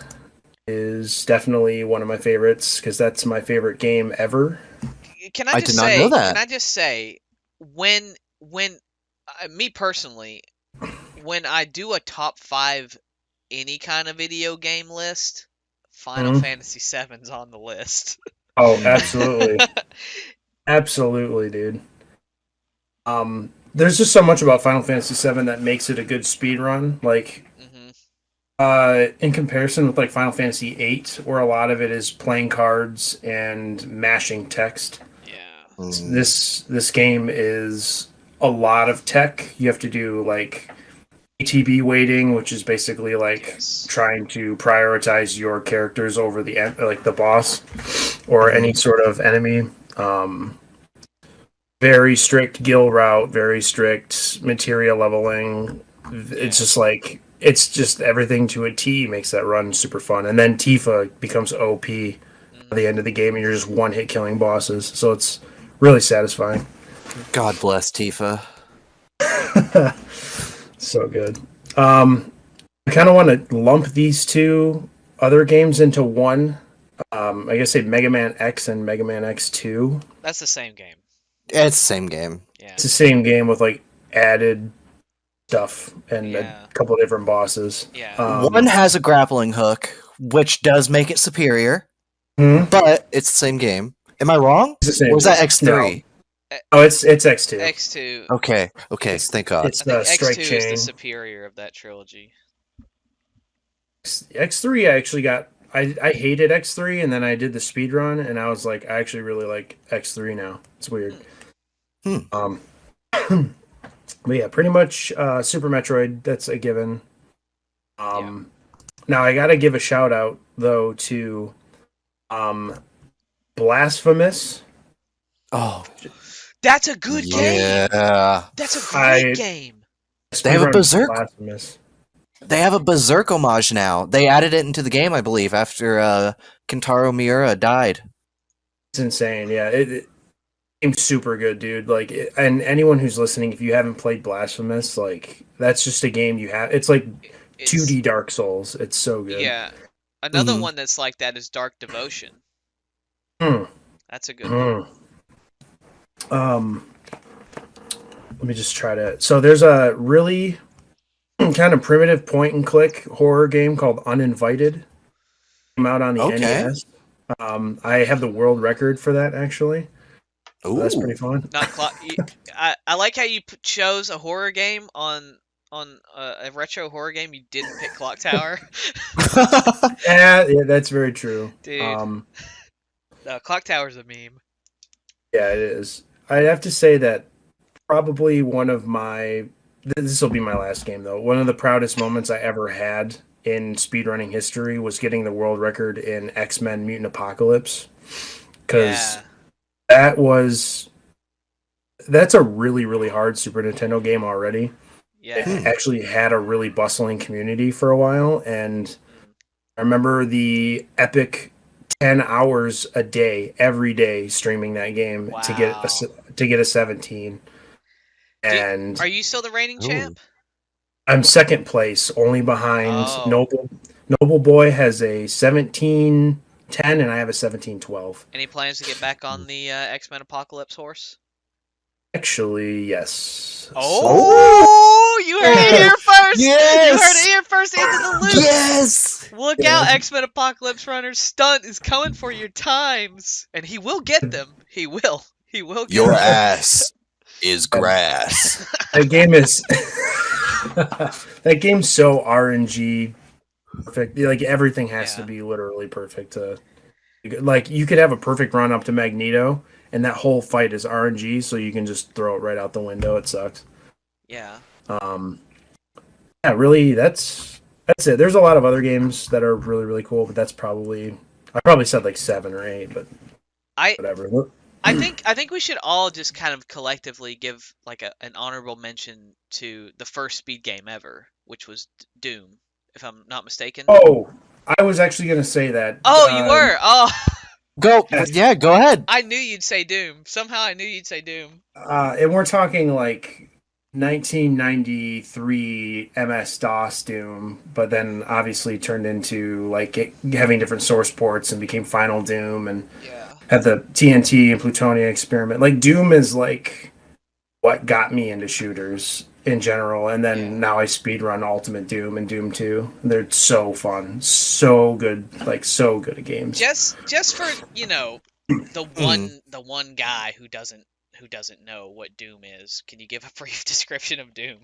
A: is definitely one of my favorites because that's my favorite game ever.
B: Can
C: I
B: I
C: did
B: just
C: not
B: say?
C: know that.
B: Can I just say, when me personally, when I do a top 5 any kind of video game list, Final
A: Mhm.
B: Fantasy VII's on the list.
A: Oh, absolutely. Absolutely, dude. There's just so much about Final Fantasy VII that makes it a good speed run. Like,
B: hmm
A: in comparison with like Final Fantasy VIII, where a lot of it is playing cards and mashing text.
B: Yeah.
A: This game is a lot of tech. You have to do like ATB weighting, which is basically like
B: Yes.
A: trying to prioritize your characters over the boss or any sort of enemy. Very strict guild route, very strict materia leveling. It's just like it's just everything to a T makes that run super fun. And then Tifa becomes OP at the end of the game, and you're just one hit killing bosses. So it's really satisfying.
C: God bless Tifa.
A: So good. I kind of want to lump these two other games into one. I guess say Mega Man X and Mega Man X2.
B: That's the same game.
C: It's the same game.
B: Yeah.
A: It's the same game with like added stuff and
B: Yeah.
A: a couple different bosses.
B: Yeah.
C: One has a grappling hook, which does make it superior, but it's the same game. Am I wrong?
A: It's the same
C: Or was that
A: game.
C: X3?
A: Oh, it's X2.
B: X2.
C: Okay, thank God.
A: It's
B: I think
A: the Strike
B: X2 is
A: Chain.
B: the superior of that trilogy.
A: X3 I actually got. I hated X3 and then I did the speed run and I was like, I actually really like X3 now. It's weird. But yeah, pretty much Super Metroid. That's a given. Now I gotta give a shout out though to Blasphemous.
C: Oh,
B: That's a good game.
C: yeah.
B: That's a great game.
C: They have a
A: Speedrun
C: Berserk.
A: Blasphemous.
C: They have a Berserk homage now. They added it into the game, I believe, after Kentaro Miura died.
A: It's insane. Yeah, it game's super good, dude. Like, and anyone who's listening, if you haven't played Blasphemous, like that's just a game you have. It's like
B: It's,
A: 2D Dark Souls. It's so good.
B: Yeah. Another one that's like that is Dark Devotion.
A: Hmm.
B: That's a good one.
A: Um, let me just try to. So there's a really kind of primitive point and click horror game called Uninvited. Came out on the
C: Okay.
A: NES. I have the world record for that actually. So that's pretty
C: Ooh.
A: fun.
B: Not clock. I like how you chose a horror game on a retro horror game. You didn't pick Clock Tower,
A: Yeah, that's very true.
B: dude. No, Clock Tower's a meme.
A: Yeah, it is. I'd have to say that probably one of my this will be my last game though. One of the proudest moments I ever had in speedrunning history was getting the world record in X-Men Mutant Apocalypse because
B: Yeah,
A: that was that's a really hard Super Nintendo game already.
B: yeah.
A: It actually had a really bustling community for a while, and
B: Mm.
A: I remember the epic 10 hours a day every day streaming that game
B: Wow.
A: to get a 17.
B: Do,
A: And
B: are you still the reigning
C: Ooh.
B: champ?
A: I'm second place, only behind
B: Oh,
A: Noble Boy has a 1710 and I have a 1712.
B: any plans to get back on the X-Men Apocalypse horse?
A: Actually, yes. So
B: Oh, you heard it here first.
C: Yes!
B: You heard it here first into the loop.
C: Yes!
B: Look
A: Yeah.
B: out, X-Men Apocalypse runners! Stunt is coming for your times, and he will get them. He will. He will get
C: Your
B: them.
C: ass is grass.
A: that game is that game's so RNG perfect. Like everything has to
B: Yeah.
A: be literally perfect to like you could have a perfect run up to Magneto and that whole fight is RNG so you can just throw it right out the window. It sucks.
B: Yeah.
A: Um yeah, really that's it. There's a lot of other games that are really cool, but that's probably I probably said like 7 or 8, but
B: I
A: whatever.
B: I think we should all just kind of collectively give like an honorable mention to the first speed game ever, which was Doom, if I'm not mistaken.
A: Oh, I was actually going to say that.
B: Oh, you were. Oh,
C: Go,
A: Yes.
C: yeah, go ahead.
B: I knew you'd say Doom. Somehow I knew you'd say Doom.
A: And we're talking like 1993 MS-DOS Doom, but then obviously turned into like having different source ports and became Final Doom and
B: Yeah.
A: had the TNT and Plutonia experiment. Like Doom is like what got me into shooters in general, and then
B: Yeah.
A: now I speedrun Ultimate Doom and Doom 2. They're so fun, so good, like so good at games.
B: Just for the one guy who doesn't know what Doom is. Can you give a brief description of Doom?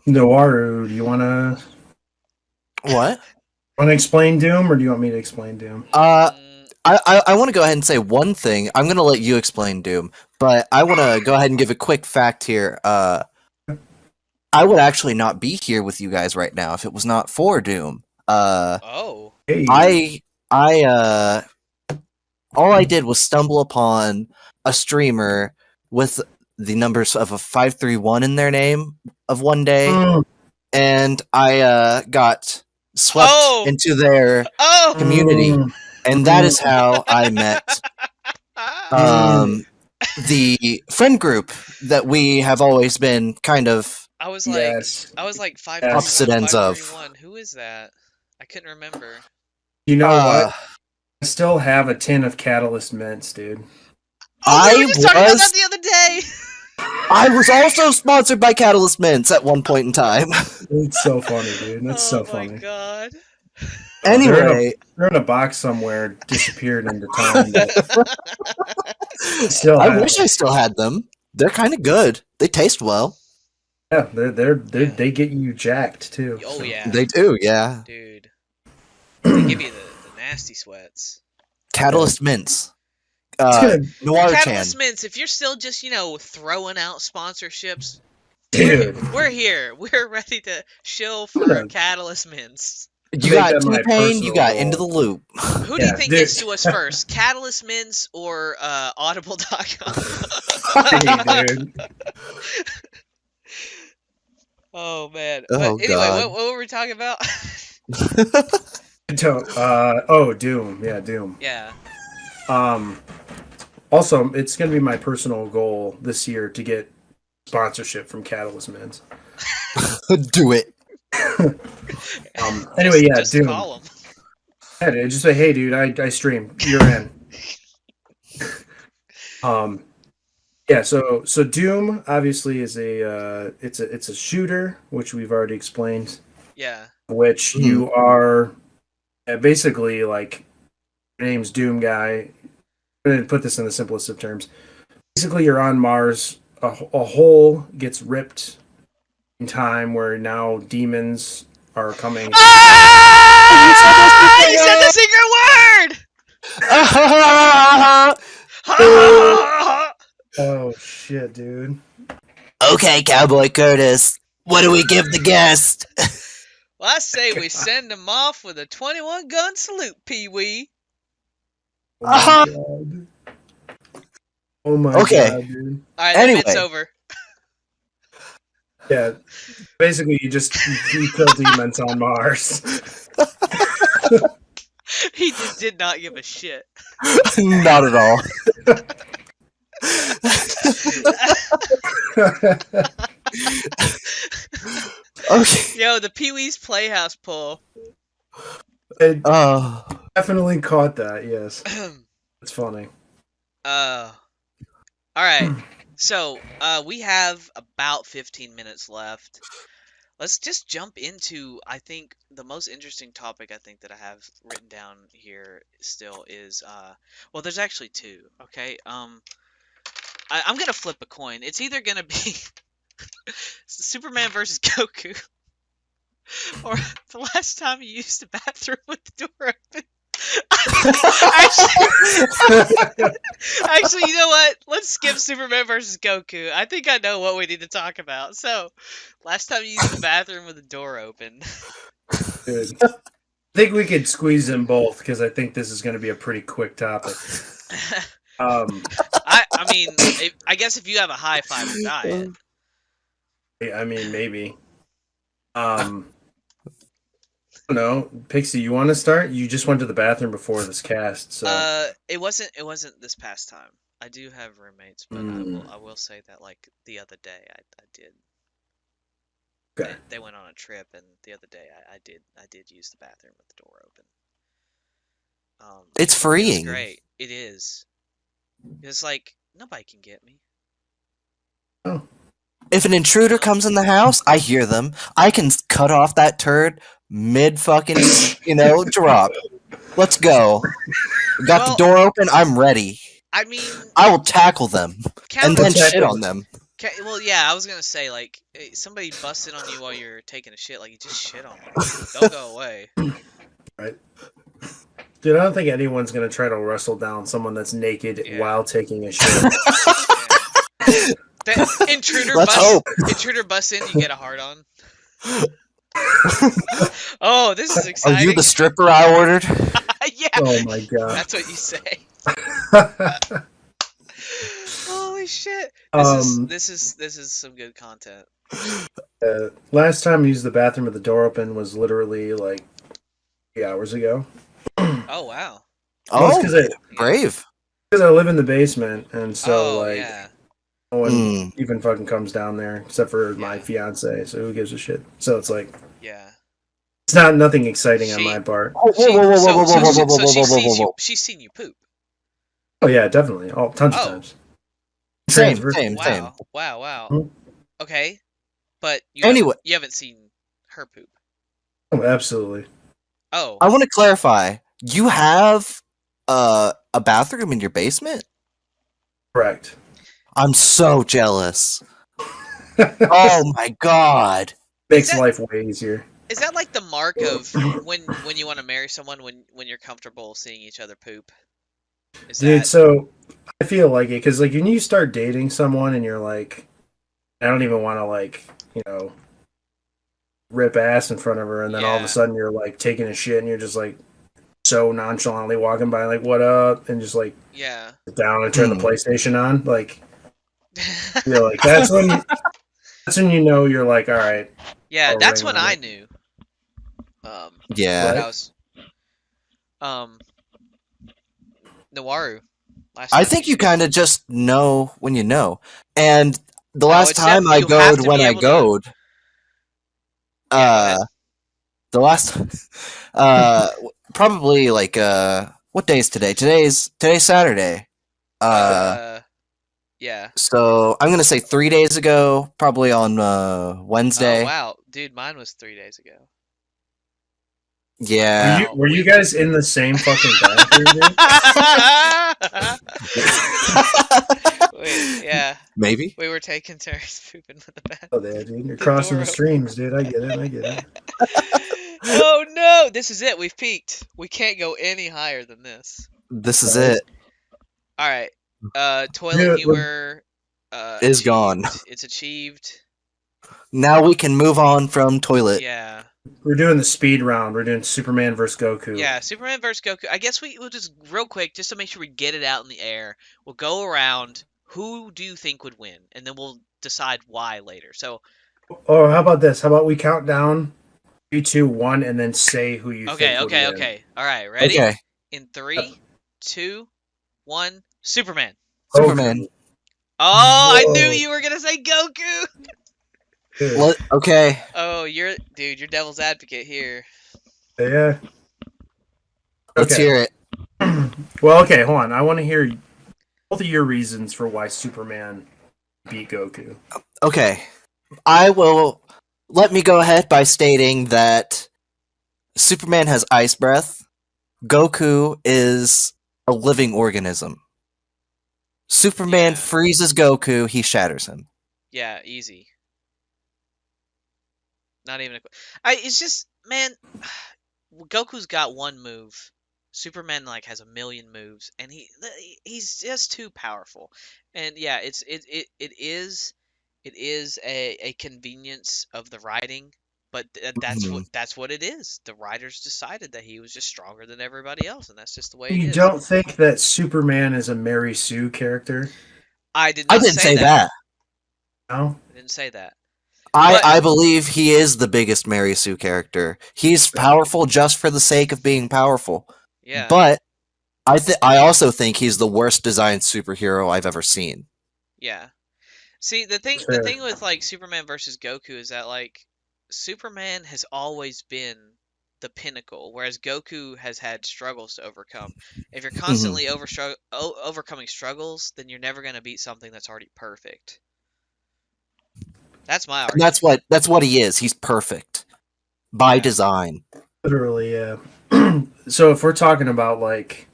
A: Nowaru, do you wanna
C: What?
A: explain Doom, or do you want me to explain Doom?
B: Mm,
C: I want to go ahead and say one thing. I'm going to let you explain Doom, but I want to go ahead and give a quick fact here. I would actually not be here with you guys right now if it was not for Doom.
B: oh.
A: Hey,
C: I all I did was stumble upon a streamer with the numbers of a 531 in their name of one day,
A: Mm,
C: and I got swept
B: Oh!
C: into their
B: Oh.
C: community,
A: mm,
C: and that is how I met the friend group that we have always been kind of
B: I was like
A: yes.
B: 531,
C: Opposite ends of.
B: 531. Who is that? I couldn't remember.
A: You know
C: uh,
A: what? I still have a tin of Catalyst mints, dude.
B: Oh, we
C: I
B: were just talking about
C: was-
B: that the other day.
C: I was also sponsored by Catalyst Mints at one point in time.
A: It's so funny, dude. That's so
B: Oh my
A: funny.
B: god.
C: Anyway,
A: They're in a box somewhere, disappeared into time. But still,
C: I
A: have
C: wish I still had them. They're kind of good. They taste well.
A: Yeah, they get you jacked too.
B: Oh
A: so.
B: yeah,
C: They do, yeah.
B: dude. They give you the nasty sweats.
C: Catalyst Mints.
A: It's gonna,
C: Nowaru
B: Catalyst
C: Chan.
B: Mints, if you're still just, throwing out sponsorships,
A: dude.
B: we're here. We're ready to shill for
A: Yeah.
B: Catalyst Mints.
C: You
A: Make
C: got
A: that my
C: T-Pain, you
A: personal
C: got
A: goal.
C: Into the Loop.
B: Who do you
A: Yeah,
B: think
A: dude.
B: gets to us first? Catalyst Mints or Audible.com?
A: Hey, dude.
B: Oh man.
C: Oh,
B: But anyway,
C: God.
B: what were we talking about?
A: Doom. Yeah, Doom.
B: Yeah.
A: Also, it's gonna be my personal goal this year to get sponsorship from Catalyst Mints.
C: Do it.
A: Anyway, yeah,
B: just
A: Doom.
B: call 'em.
A: Yeah, dude, just say, hey, dude, I stream. You're in. Um, yeah. So Doom obviously is it's a shooter, which we've already explained.
B: Yeah.
A: Which
C: Mhm.
A: you are basically like your name's Doom Guy. I'm gonna put this in the simplest of terms. Basically, you're on Mars. A hole gets ripped in time where now demons are coming.
B: Ah! You said the secret word.
A: Oh shit, dude!
C: Okay, Cowboy Curtis. What do we give the guest?
B: Well, I say we send him off with a 21 gun salute, Pee Wee.
A: Oh my god! Oh my
C: Okay.
A: god, dude!
B: All right, that bit's
C: Anyway.
B: over.
A: Yeah, basically, you kill demons on Mars.
B: He just did not give a shit.
C: Not at all. Okay.
B: Yo, the Pee Wee's Playhouse pull.
A: I
C: Oh.
A: definitely caught that. Yes, it's funny.
B: All right. So, we have about 15 minutes left. Let's just jump into, I think, the most interesting topic I think that I have written down here still is, well, there's actually two, okay? I'm gonna flip a coin. It's either gonna be Superman versus Goku, or the last time you used the bathroom with the door open. Actually, you know what? Let's skip Superman versus Goku. I think I know what we need to talk about. So, last time you used the bathroom with the door open.
A: Dude. I think we could squeeze them both because I think this is going to be a pretty quick topic.
B: I mean, I guess if you have a high fiber diet.
A: I mean, maybe. I don't know, Pixie. You want to start? You just went to the bathroom before this cast, so.
B: It wasn't this past time. I do have roommates, but I will say that like the other day I did.
A: Okay.
B: They went on a trip, and the other day I did use the bathroom with the door open.
C: It's freeing.
B: It's great. It is. It's like nobody can get me.
A: Oh.
C: If an intruder comes in the house, I hear them. I can cut off that turd mid fucking, drop. Let's go. Got the door open. I'm ready.
B: I mean,
C: I will tackle them and then shit on them.
B: Well, yeah, I was gonna say like somebody busted on you while you're taking a shit, like you just shit on them. They'll go away.
A: Right. Dude, I don't think anyone's gonna try to wrestle down someone that's naked while taking a shit.
B: The intruder intruder busts in, you get a hard on. Oh, this is exciting.
C: Are you the stripper I ordered?
B: Yeah.
A: Oh my god.
B: That's what you say. Holy shit. This is some good content.
A: Last time I used the bathroom with the door open was literally like 3 hours ago.
B: Oh wow.
C: Oh, brave.
A: Because I live in the basement, and so
B: yeah.
A: no one even fucking comes down there except for my fiance. So who gives a shit? So it's like, it's not nothing exciting on my part.
B: She's seen you poop.
A: Oh yeah, definitely, tons of times.
C: Same.
B: Wow.
A: Hmm?
B: Okay, but you haven't seen her poop.
A: Oh, absolutely.
B: Oh,
C: I want to clarify. You have a bathroom in your basement?
A: Correct.
C: I'm so jealous. Oh my god.
A: Makes life way easier.
B: Is that like the mark of when you want to marry someone, when you're comfortable seeing each other poop?
A: Dude, so I feel like it because like when you start dating someone and you're like, I don't even want to like rip ass in front of her, and then all of a sudden you're like taking a shit and you're just like so nonchalantly walking by like what up and just like sit down and turn the PlayStation on, like you're like that's when you know you're like, all right.
B: Yeah, that's when I knew.
C: Yeah.
B: That was Nowaru.
C: I think you kind of just know when you know. And the last time I goed when I goed, the last probably like what day is today? Today's Saturday.
B: Yeah.
C: So I'm gonna say 3 days ago, probably on Wednesday.
B: Oh wow, dude, mine was 3 days ago.
C: Yeah.
A: Were you guys in the same fucking bathroom, dude?
B: Wait, yeah,
C: Maybe.
B: we were taking turns pooping with the bath.
A: Oh, there, dude. You're
B: The
A: crossing
B: door
A: the
B: open.
A: streams, dude. I get it. I get it.
B: Oh no, this is it. We've peaked. We can't go any higher than this.
C: This is
A: Right.
C: it.
B: All right. Toilet
A: Yeah,
B: humor.
C: Is
B: Achieved.
C: gone.
B: It's achieved.
C: Now we can move on from toilet.
B: Yeah.
A: We're doing the speed round. We're doing Superman versus Goku.
B: Yeah, Superman versus Goku. I guess we'll just real quick, just to make sure we get it out in the air. We'll go around. Who do you think would win, and then we'll decide why later. So
A: Oh, how about this? How about we count down 3, 2, 1, and then say who you think would win.
B: okay. All right, ready?
C: Okay.
B: In 3, 2, 1. Superman.
C: Superman.
B: Oh, I knew
A: Whoa.
B: you were gonna say Goku.
A: Dude.
C: Okay.
B: Oh, you're devil's advocate here.
A: Yeah.
C: Let's
A: Okay.
C: hear it.
A: Well, okay, hold on. I want to hear both of your reasons for why Superman beat Goku.
C: Okay. Let me go ahead by stating that Superman has ice breath. Goku is a living organism. Superman
B: Yeah.
C: freezes Goku, he shatters him.
B: Yeah, easy. Not even a. It's just, man. Goku's got one move. Superman like has a million moves, and he's just too powerful. And yeah, it is a convenience of the writing, but that's what it is. The writers decided that he was just stronger than everybody else, and that's just the way it
A: You
B: is.
A: don't think that Superman is a Mary Sue character?
B: I did
C: I
B: not
C: didn't
B: say
C: say that.
A: No?
B: I didn't say that.
C: I believe he is the biggest Mary Sue character. He's powerful just for the sake of being powerful.
B: Yeah.
C: But I also think he's the worst designed superhero I've ever seen.
B: Yeah. See, the
A: Fair.
B: thing with like Superman versus Goku is that like Superman has always been the pinnacle, whereas Goku has had struggles to overcome. If you're constantly overcoming struggles, then you're never going to beat something that's already perfect. That's my
C: And
B: argument.
C: that's what he is. He's perfect by
B: Yeah.
C: design.
A: Literally, yeah. So if we're talking about like,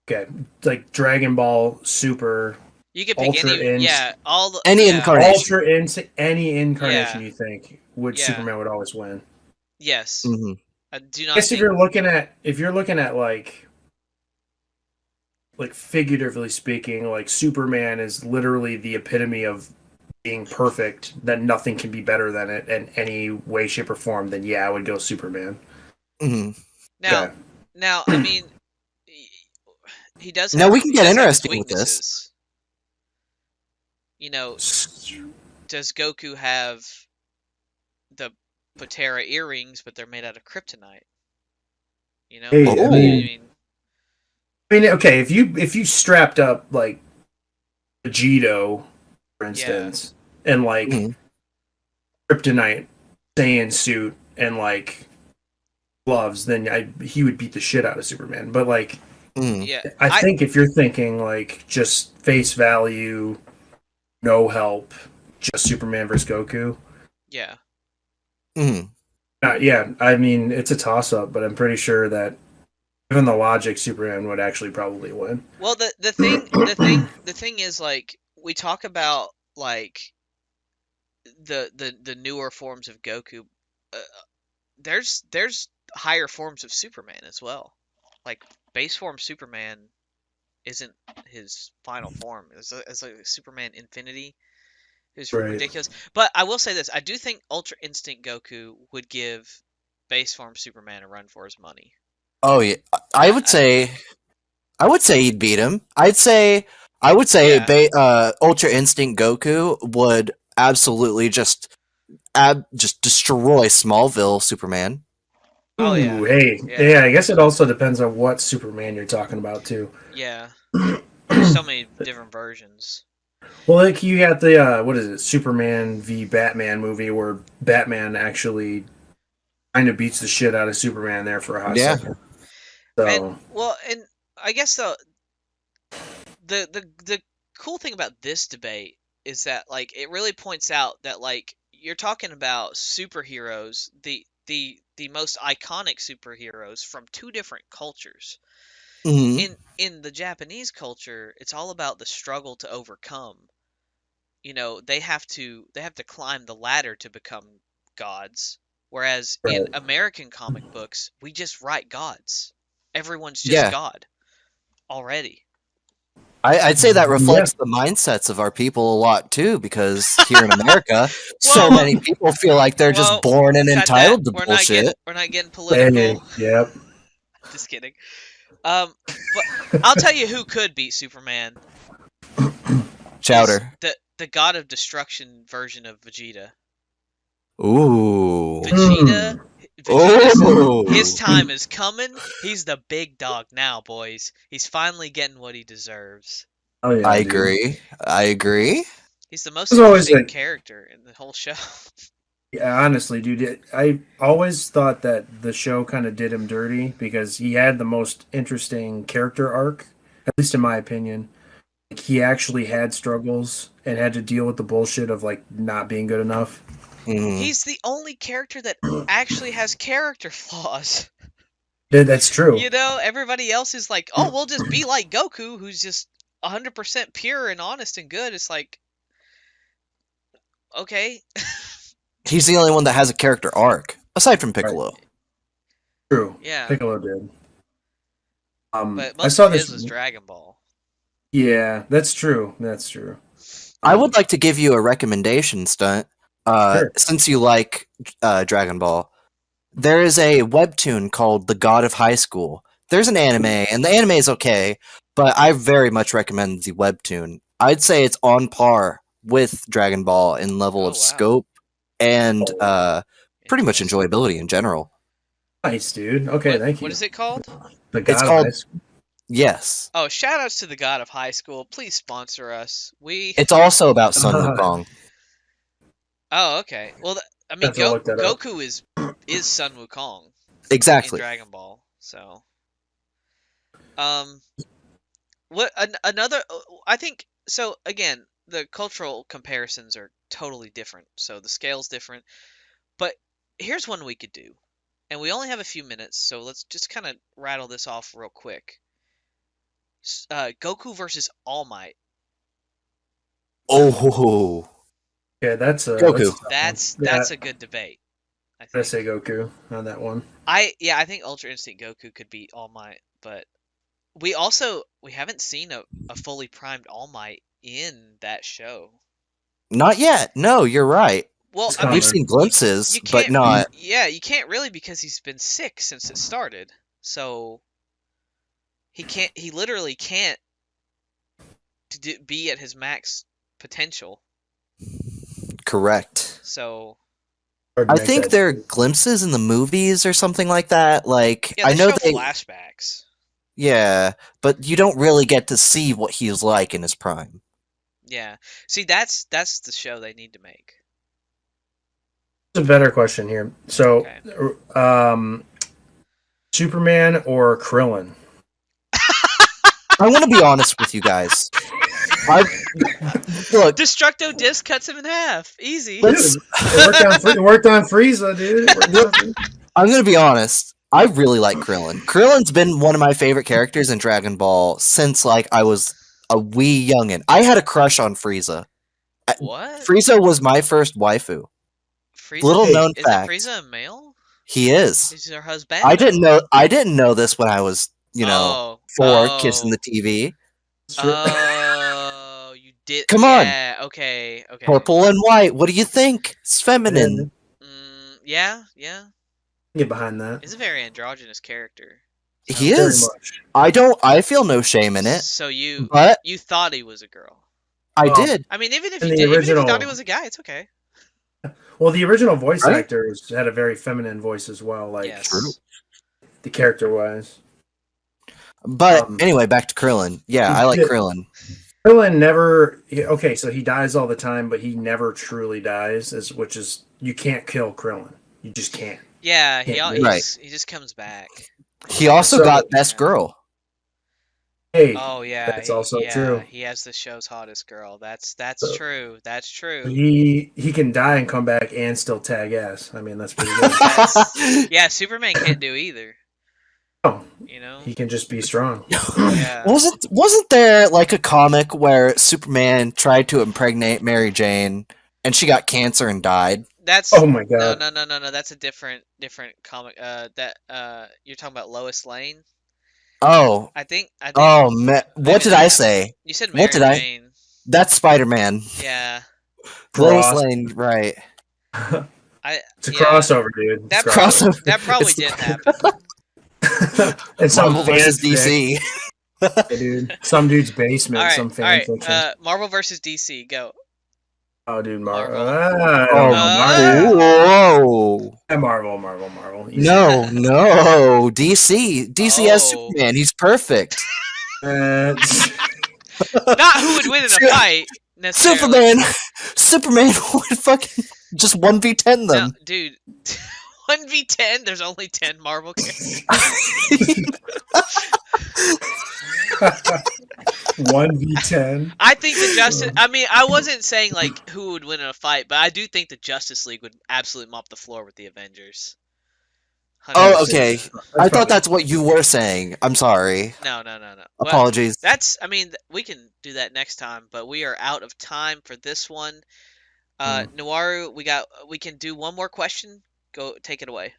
A: okay, like Dragon Ball Super,
B: You can pick
A: Ultra
B: any,
A: Inst-
B: yeah, all the
C: Any
B: yeah,
C: incarnation.
A: Ultra into any incarnation
B: Yeah.
A: you think would
B: Yeah.
A: Superman would always win.
B: Yes.
C: Mhm.
B: I do
A: I
B: not
A: guess
B: think.
A: if you're looking at like figuratively speaking, like Superman is literally the epitome of being perfect, that nothing can be better than it in any way, shape, or form, then yeah, I would go Superman.
C: Mhm.
B: Now,
A: Okay.
B: now, I mean, he does
C: Now
B: have
C: we can
B: he
C: get
B: does have his
C: interesting with this.
B: weaknesses. You know, does Goku have the Patera earrings, but they're made out of kryptonite? You know,
A: Hey,
C: I
A: I mean, okay, if you strapped up like Vegito, for instance, and like
C: Mhm.
A: kryptonite Saiyan suit and like gloves, then he would beat the shit out of Superman. But like,
C: Mhm.
B: yeah,
A: I think if you're thinking like just face value, no help, just Superman versus Goku.
B: yeah.
C: Mhm.
A: Yeah, I mean it's a toss up, but I'm pretty sure that given the logic, Superman would actually probably win.
B: Well, the thing is like we talk about like the newer forms of Goku. Uh, there's higher forms of Superman as well. Like base form Superman isn't his final form. It's like Superman Infinity is
A: Right.
B: ridiculous. But I will say this: I do think Ultra Instinct Goku would give base form Superman a run for his money.
C: Oh yeah. I would say he'd beat him. I would say
B: Yeah.
C: Ultra Instinct Goku would absolutely just destroy Smallville Superman.
B: Oh yeah.
A: Ooh, hey,
B: Yeah.
A: yeah. I guess it also depends on what Superman you're talking about too.
B: Yeah. There's so many different versions.
A: Well, like you got the what is it, Superman v Batman movie where Batman actually kind of beats the shit out of Superman there for a hot
C: Yeah.
A: second.
B: And
A: So
B: well, and I guess the cool thing about this debate is that like it really points out that like you're talking about superheroes, the most iconic superheroes from two different cultures.
C: Mhm.
B: In the Japanese culture, it's all about the struggle to overcome. You know, they have to climb the ladder to become gods. Whereas in
A: Right.
B: American comic books, we just write gods. Everyone's just
C: Yeah.
B: God already.
C: I'd say that
A: Yeah.
C: reflects the mindsets of our people a lot too, because here in America, so
B: Whoa,
C: many people feel like they're just
B: whoa,
C: born and
B: cut that.
C: entitled to
B: We're not getting
C: bullshit.
B: we're not getting
A: Hey,
B: political.
A: yep.
B: Just kidding. Um, but I'll tell you who could beat Superman is
C: Chowder.
B: the God of Destruction version of Vegeta.
C: Ooh.
B: Vegeta, his
C: Ooh.
B: time is coming. He's the big dog now, boys. He's finally getting what he deserves.
A: Oh yeah,
C: I
A: dude.
C: agree. I agree.
B: He's the most
A: There's always
B: interesting
A: like,
B: character in the whole show.
A: yeah, honestly, dude, I always thought that the show kind of did him dirty because he had the most interesting character arc, at least in my opinion. Like, he actually had struggles and had to deal with the bullshit of like not being good enough.
C: Mhm.
B: He's the only character that actually has character flaws.
A: Yeah, that's true.
B: You know, everybody else is like, oh, we'll just be like Goku, who's just 100% pure and honest and good. It's like, okay.
C: He's the only one that has a character arc, aside from
A: Right.
C: Piccolo.
A: True.
B: Yeah.
A: Piccolo did.
B: But
A: I
B: most
A: saw
B: of his
A: this.
B: was Dragon Ball.
A: Yeah, that's true. That's true.
C: I would like to give you a recommendation, Stunt.
A: Sure.
C: Since you like Dragon Ball, there is a webtoon called The God of High School. There's an anime, and the anime is okay, but I very much recommend the webtoon. I'd say it's on par with Dragon Ball in level
B: Oh,
C: of
B: wow.
C: scope and pretty much
B: Interesting.
C: enjoyability in general.
A: Nice, dude. Okay, thank you.
B: What is it called?
A: The
C: It's
A: God of
C: called
A: High School.
C: Yes.
B: Oh, shout outs to the God of High School. Please sponsor us.
C: It's also about Sun Wukong.
B: Oh, okay. Well, I mean,
A: Have to look that up.
B: Goku is Sun Wukong in
C: Exactly.
B: Dragon Ball. So, what another? I think so. Again, the cultural comparisons are totally different. So the scale's different. But here's one we could do, and we only have a few minutes, so let's just kind of rattle this off real quick. Goku versus All Might.
C: Oh,
A: Yeah, that's a
C: Goku.
A: That's a tough one.
B: That's a good debate. I
A: I
B: think.
A: say Goku on that one.
B: I think Ultra Instinct Goku could beat All Might, but we haven't seen a fully primed All Might in that show.
C: Not yet. No, you're right.
B: Well,
A: It's
B: I mean,
C: We've
A: coming.
C: seen glimpses,
B: you
C: but
B: can't.
C: not.
B: Yeah, you can't really because he's been sick since it started. So he can't. He literally can't be at his max potential.
C: Correct.
B: So
A: Hard to
C: I
A: make
C: think
A: that
C: there are
A: choice.
C: glimpses in the movies or something like that. Like
B: yeah,
C: I
B: they
C: know
B: show
C: they,
B: flashbacks.
C: yeah, but you don't really get to see what he's like in his prime.
B: Yeah. See, that's the show they need to make.
A: It's a better question here. So, Superman or Krillin?
C: I want to be honest with you guys. Look,
B: Destructo Disc cuts him in half. Easy.
C: let's.
A: It worked on Frieza, dude. It worked on Frieza.
C: I'm gonna be honest. I really like Krillin. Krillin's been one of my favorite characters in Dragon Ball since like I was a wee youngin. I had a crush on Frieza.
B: What?
C: Frieza was my first waifu.
B: Frieza?
C: Little known
B: Isn't
C: fact.
B: Frieza a male?
C: He is.
B: He's her husband.
C: I didn't know this when I was, four, kissing the TV.
B: Oh, you did.
C: Come on.
B: Yeah. Okay.
C: Purple and white. What do you think? It's feminine.
B: Yeah.
A: Get behind that.
B: He's a very androgynous character.
C: He
A: Very
C: is.
A: much.
C: I feel no shame in it.
B: So you
C: But
B: thought he was a girl.
C: I
A: Well,
C: did.
B: I mean, even if
A: In
B: you
A: the
B: did, even if you
A: original-
B: thought he was a guy, it's okay.
A: Well, the original voice
C: Right?
A: actor had a very feminine voice as well, like
B: Yes.
C: True.
A: the character-wise.
C: But anyway, back to Krillin. Yeah, I like Krillin.
A: Krillin never. Okay, so he dies all the time, but he never truly dies, which is you can't kill Krillin. You just can't.
B: Yeah.
A: Yeah,
B: He
C: right.
B: he just comes back.
C: He also
A: So-
C: got best girl.
A: Hey,
B: Oh yeah,
A: that's also true.
B: he has the show's hottest girl. That's
A: So
B: true. That's true.
A: he can die and come back and still tag ass. I mean, that's pretty good.
B: That's yeah. Superman can't do either.
A: Oh,
B: You know.
A: he can just be strong.
B: Yeah.
C: wasn't there like a comic where Superman tried to impregnate Mary Jane and she got cancer and died?
B: That's
A: Oh my
B: no,
A: god.
B: no, no, no, no. That's a different comic. That you're talking about Lois Lane.
C: Oh,
B: I think
C: oh man, what
B: maybe
C: did
B: that
C: I
B: happened.
C: say?
B: You said
C: What
B: Mary
C: did I?
B: Jane.
C: That's Spider-Man.
B: Yeah.
C: Lois
A: Cross.
C: Lane, right?
B: I
A: It's a
B: yeah.
A: crossover, dude. It's a
B: That probably
A: crossover.
C: Crossover.
B: that probably
C: It's
B: did happen.
A: It's some
C: Marvel versus
A: fanfic,
C: DC.
A: dude. Some dude's basement, some
B: All
A: fan
B: right.
A: fiction.
B: Marvel versus DC. Go.
A: Oh, dude,
B: Marvel.
A: I don't
C: Oh,
A: know.
C: whoa!
A: Marvel. Easy.
C: No, no, DC. DC has
B: Oh.
C: Superman. He's perfect.
A: Uh,
B: Not who would win in a fight necessarily.
C: Superman would fucking just 1v10
B: No,
C: them.
B: dude. 1v10. There's only 10 Marvel characters.
A: 1v10.
B: I think the Justice. I mean, I wasn't saying like who would win in a fight, but I do think the Justice League would absolutely mop the floor with the Avengers.
C: Oh,
B: 100%.
C: okay. I thought that's what you were saying. I'm sorry.
B: No. Well,
C: Apologies.
B: that's. I mean, we can do that next time, but we are out of time for this one. Nowaru, we can do one more question. Go take it away.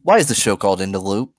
C: Why is the show called In the Loop?